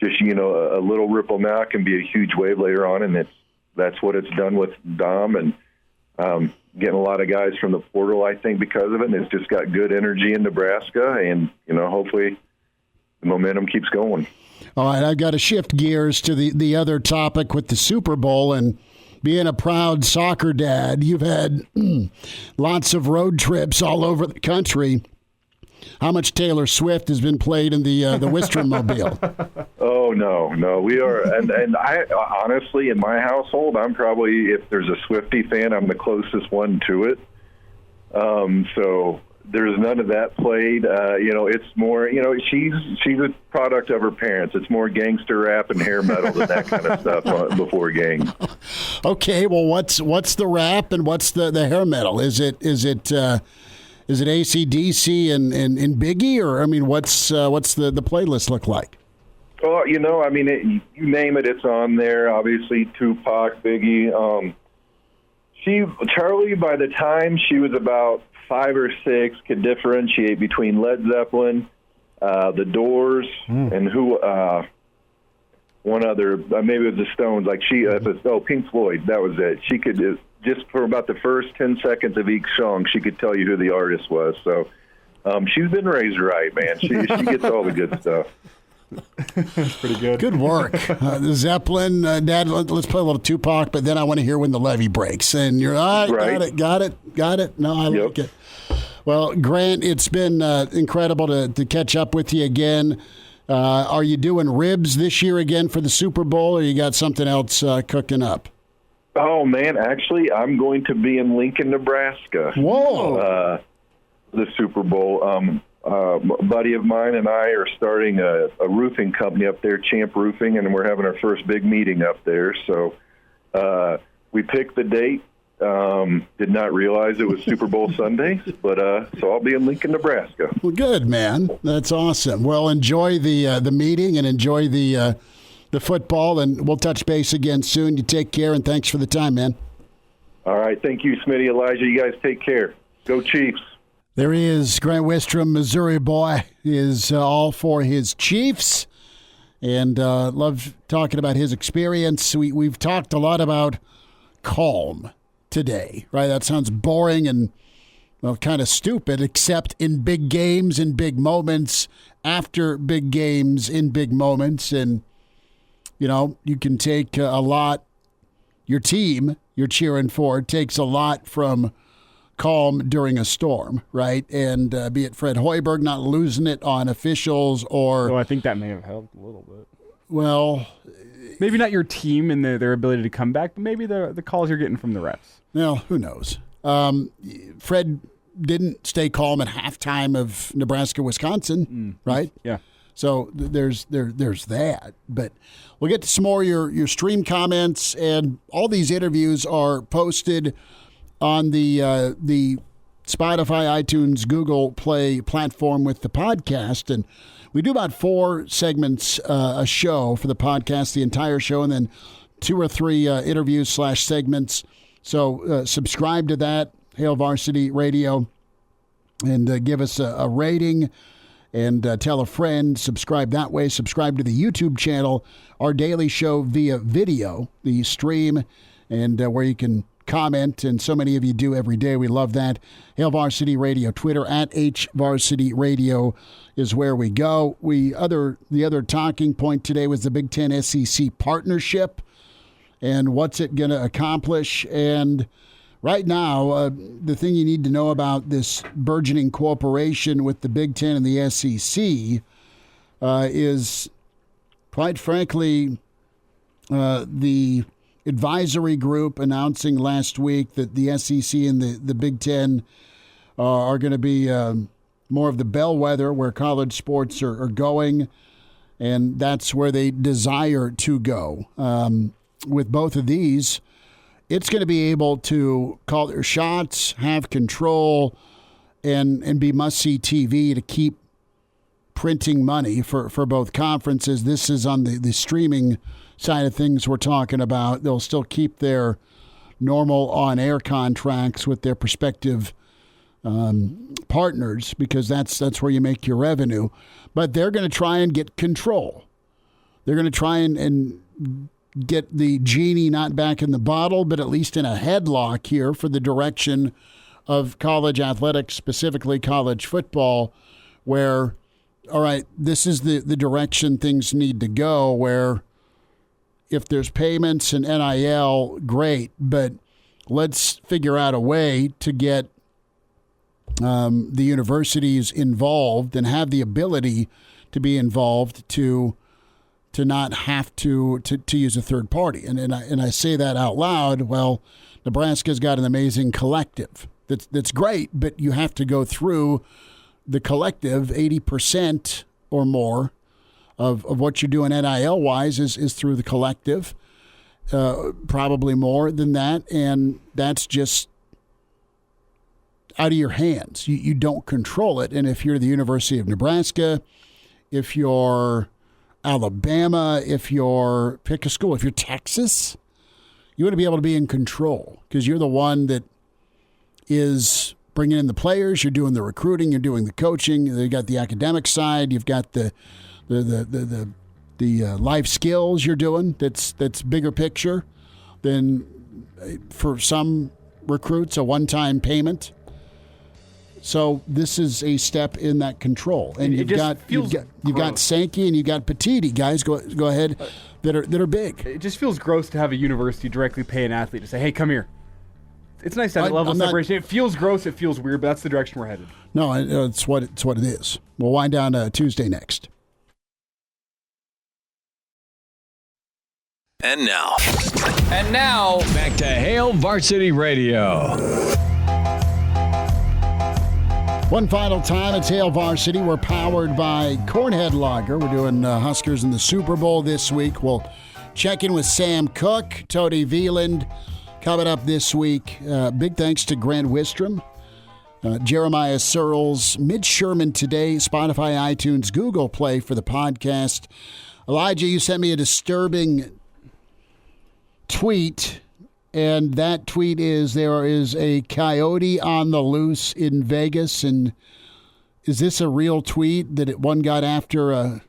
just, you know, a little ripple now can be a huge wave later on. And that's what it's done with Dom and getting a lot of guys from the portal, I think, because of it. And it's just got good energy in Nebraska. And, you know, hopefully the momentum keeps going. All right, I've got to shift gears to the other topic with the Super Bowl. And being a proud soccer dad, you've had lots of road trips all over the country. How much Taylor Swift has been played in the Wistrom mobile? Oh, no, we are, and I honestly, in my household, I'm probably, if there's a Swiftie fan, I'm the closest one to it. So there's none of that played. You know, it's more, you know, she's a product of her parents. It's more gangster rap and hair metal than that kind of stuff before games. Okay, well, what's the rap and what's the hair metal? Is it AC/DC and Biggie, or I mean, what's the playlist look like? Oh, you know, I mean, you name it, it's on there. Obviously, Tupac, Biggie. Charlie, by the time she was about 5 or 6, could differentiate between Led Zeppelin, The Doors, and one other, maybe it was the Stones. Like Pink Floyd. That was it. She could just for about the first 10 seconds of each song, she could tell you who the artist was. So she's been raised right, man. She gets all the good stuff. That's pretty good. Good work. The Zeppelin, Dad, let's play a little Tupac, but then I want to hear When the Levee Breaks. And you're all right. Got it. No, I like it. Well, Grant, it's been incredible to catch up with you again. Are you doing ribs this year again for the Super Bowl, or you got something else cooking up? Oh, man, actually, I'm going to be in Lincoln, Nebraska. Whoa. The Super Bowl. A buddy of mine and I are starting a roofing company up there, Champ Roofing, and we're having our first big meeting up there. So we picked the date. Did not realize it was Super Bowl Sunday, but so I'll be in Lincoln, Nebraska. Well, good, man. That's awesome. Well, enjoy the meeting and enjoy the football, and we'll touch base again soon. You take care, and thanks for the time, man. All right. Thank you, Schmidt, Elijah. You guys take care. Go Chiefs. There he is, Grant Wistrom, Missouri boy, is all for his Chiefs, and love talking about his experience. We've talked a lot about calm today, right? That sounds boring and, well, kind of stupid, except in big games, in big moments, after big games, in big moments, and, you know, you can take a lot. Your team you're cheering for takes a lot from calm during a storm, right? And be it Fred Hoiberg not losing it on officials or... So I think that may have helped a little bit. Well... Maybe not your team and their ability to come back, but maybe the calls you're getting from the refs. Well, who knows? Fred didn't stay calm at halftime of Nebraska-Wisconsin, right? Yeah. So there's that. But we'll get to some more of your stream comments, and all these interviews are posted on the Spotify, iTunes, Google Play platform with the podcast. And we do about 4 segments a show for the podcast, the entire show, and then 2 or 3 interviews / segments. So subscribe to that, Hail Varsity Radio, and give us a rating and tell a friend. Subscribe that way. Subscribe to the YouTube channel, our daily show via video, the stream, and where you can comment, and so many of you do every day. We love that. Hail Varsity Radio, Twitter at HVarsity Radio is where we go. The other talking point today was the Big Ten SEC partnership and what's it going to accomplish. And right now, the thing you need to know about this burgeoning cooperation with the Big Ten and the SEC is, quite frankly, the advisory group announcing last week that the SEC and the Big Ten are going to be more of the bellwether where college sports are going, and that's where they desire to go. With both of these, it's going to be able to call their shots, have control, and be must-see TV to keep printing money for both conferences. This is on the streaming side of things we're talking about. They'll still keep their normal on-air contracts with their prospective partners because that's where you make your revenue. But they're going to try and get control. They're going to try and get the genie not back in the bottle, but at least in a headlock here for the direction of college athletics, specifically college football, where, all right, this is the direction things need to go, where if there's payments and NIL, great, but let's figure out a way to get the universities involved and have the ability to be involved to not have to use a third party. And I say that out loud. Well, Nebraska's got an amazing collective. That's great, but you have to go through the collective. 80% or more of what you're doing NIL-wise is through the collective, probably more than that, and that's just out of your hands. You don't control it, and if you're the University of Nebraska, if you're Alabama, if you're, pick a school, if you're Texas, you want to be able to be in control because you're the one that is bringing in the players, you're doing the recruiting, you're doing the coaching, you've got the academic side, you've got the life skills you're doing. That's bigger picture than for some recruits a one-time payment. So this is a step in that control, and you've got Sankey and you've got Petiti, guys. Go ahead, that are big. It just feels gross to have a university directly pay an athlete to say, "Hey, come here." It's nice to have a level of separation. It feels gross. It feels weird, but that's the direction we're headed. No, it's what it is. We'll wind down Tuesday next. And now, back to Hail Varsity Radio. One final time, it's Hail Varsity. We're powered by Cornhead Lager. We're doing Huskers in the Super Bowl this week. We'll check in with Sam Cook, Tony Veland, coming up this week. Big thanks to Grant Wistrom, Jeremiah Sirles, Mitch Sherman today, Spotify, iTunes, Google Play for the podcast. Elijah, you sent me a disturbing tweet. And that tweet is, there is a coyote on the loose in Vegas. And is this a real tweet that one got after a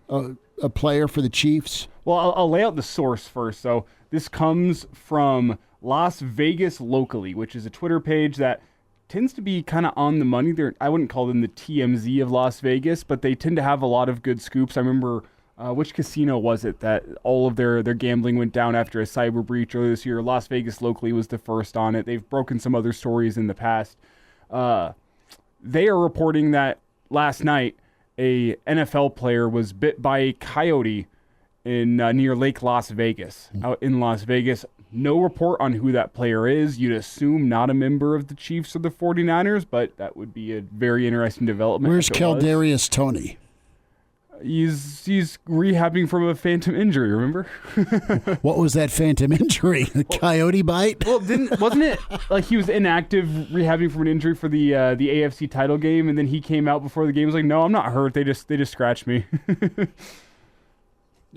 player for the Chiefs? Well, I'll lay out the source first. So this comes from Las Vegas Locally, which is a Twitter page that tends to be kind of on the money. I wouldn't call them the TMZ of Las Vegas, but they tend to have a lot of good scoops. I remember... which casino was it that all of their gambling went down after a cyber breach earlier this year? Las Vegas Locally was the first on it. They've broken some other stories in the past. They are reporting that last night a NFL player was bit by a coyote in near Lake Las Vegas, out in Las Vegas. No report on who that player is. You'd assume not a member of the Chiefs or the 49ers, but that would be a very interesting development. Where's Keldarius Toney? He's rehabbing from a phantom injury, remember? What was that phantom injury? A coyote bite? Well, wasn't it like he was inactive rehabbing from an injury for the AFC title game, and then he came out before the game and was like, "No, I'm not hurt. They just scratched me."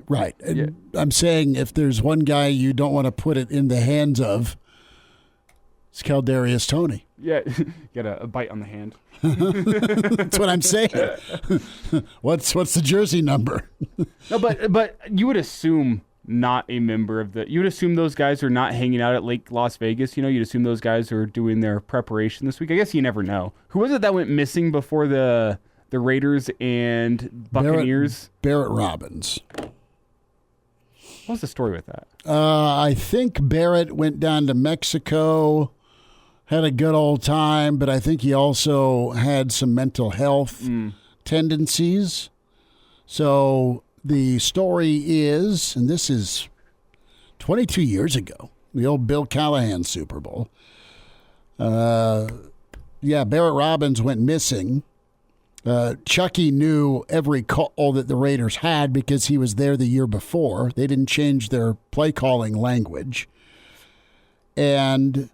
Right. Yeah. I'm saying if there's one guy you don't want to put it in the hands of, it's Keldarius Toney. Yeah, get a bite on the hand. That's what I'm saying. What's the jersey number? No, but you would assume not a member of you would assume those guys are not hanging out at Lake Las Vegas. You know, you'd assume those guys are doing their preparation this week. I guess you never know. Who was it that went missing before the Raiders and Buccaneers? Barrett Robbins. What was the story with that? I think Barrett went down to Mexico, had a good old time, but I think he also had some mental health tendencies. So the story is, and this is 22 years ago, the old Bill Callahan Super Bowl. Barrett Robbins went missing. Chucky knew every call that the Raiders had because he was there the year before. They didn't change their play calling language. And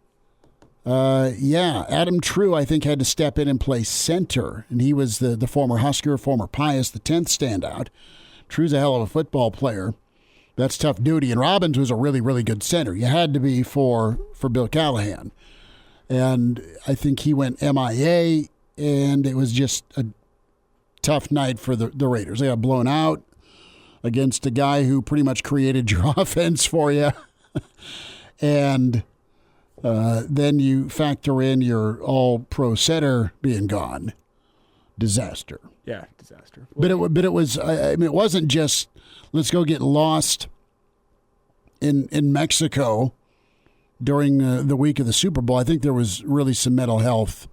Adam True, I think, had to step in and play center, and he was the former Husker, former Pius, the 10th standout. True's a hell of a football player. That's tough duty. And Robbins was a really, really good center. You had to be for Bill Callahan. And I think he went MIA, and it was just a tough night for the Raiders. They got blown out against a guy who pretty much created your offense for you. And then you factor in your all-pro center being gone. Disaster. Yeah, disaster. But it was. I mean, it wasn't just let's go get lost in Mexico during the week of the Super Bowl. I think there was really some mental health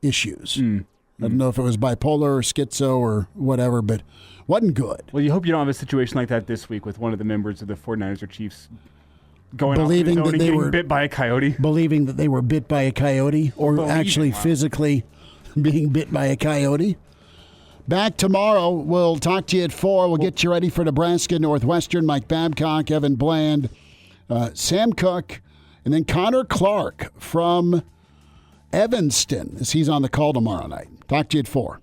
issues. I don't know if it was bipolar or schizo or whatever, but wasn't good. Well, you hope you don't have a situation like that this week with one of the members of the 49ers or Chiefs going believing off that they were bit by a coyote. Believing that they were bit by a coyote, or actually physically being bit by a coyote. Back tomorrow. We'll talk to you at 4. We'll get you ready for Nebraska, Northwestern, Mike Babcock, Evan Bland, Sam Cook, and then Connor Clark from Evanston, as he's on the call tomorrow night. Talk to you at 4.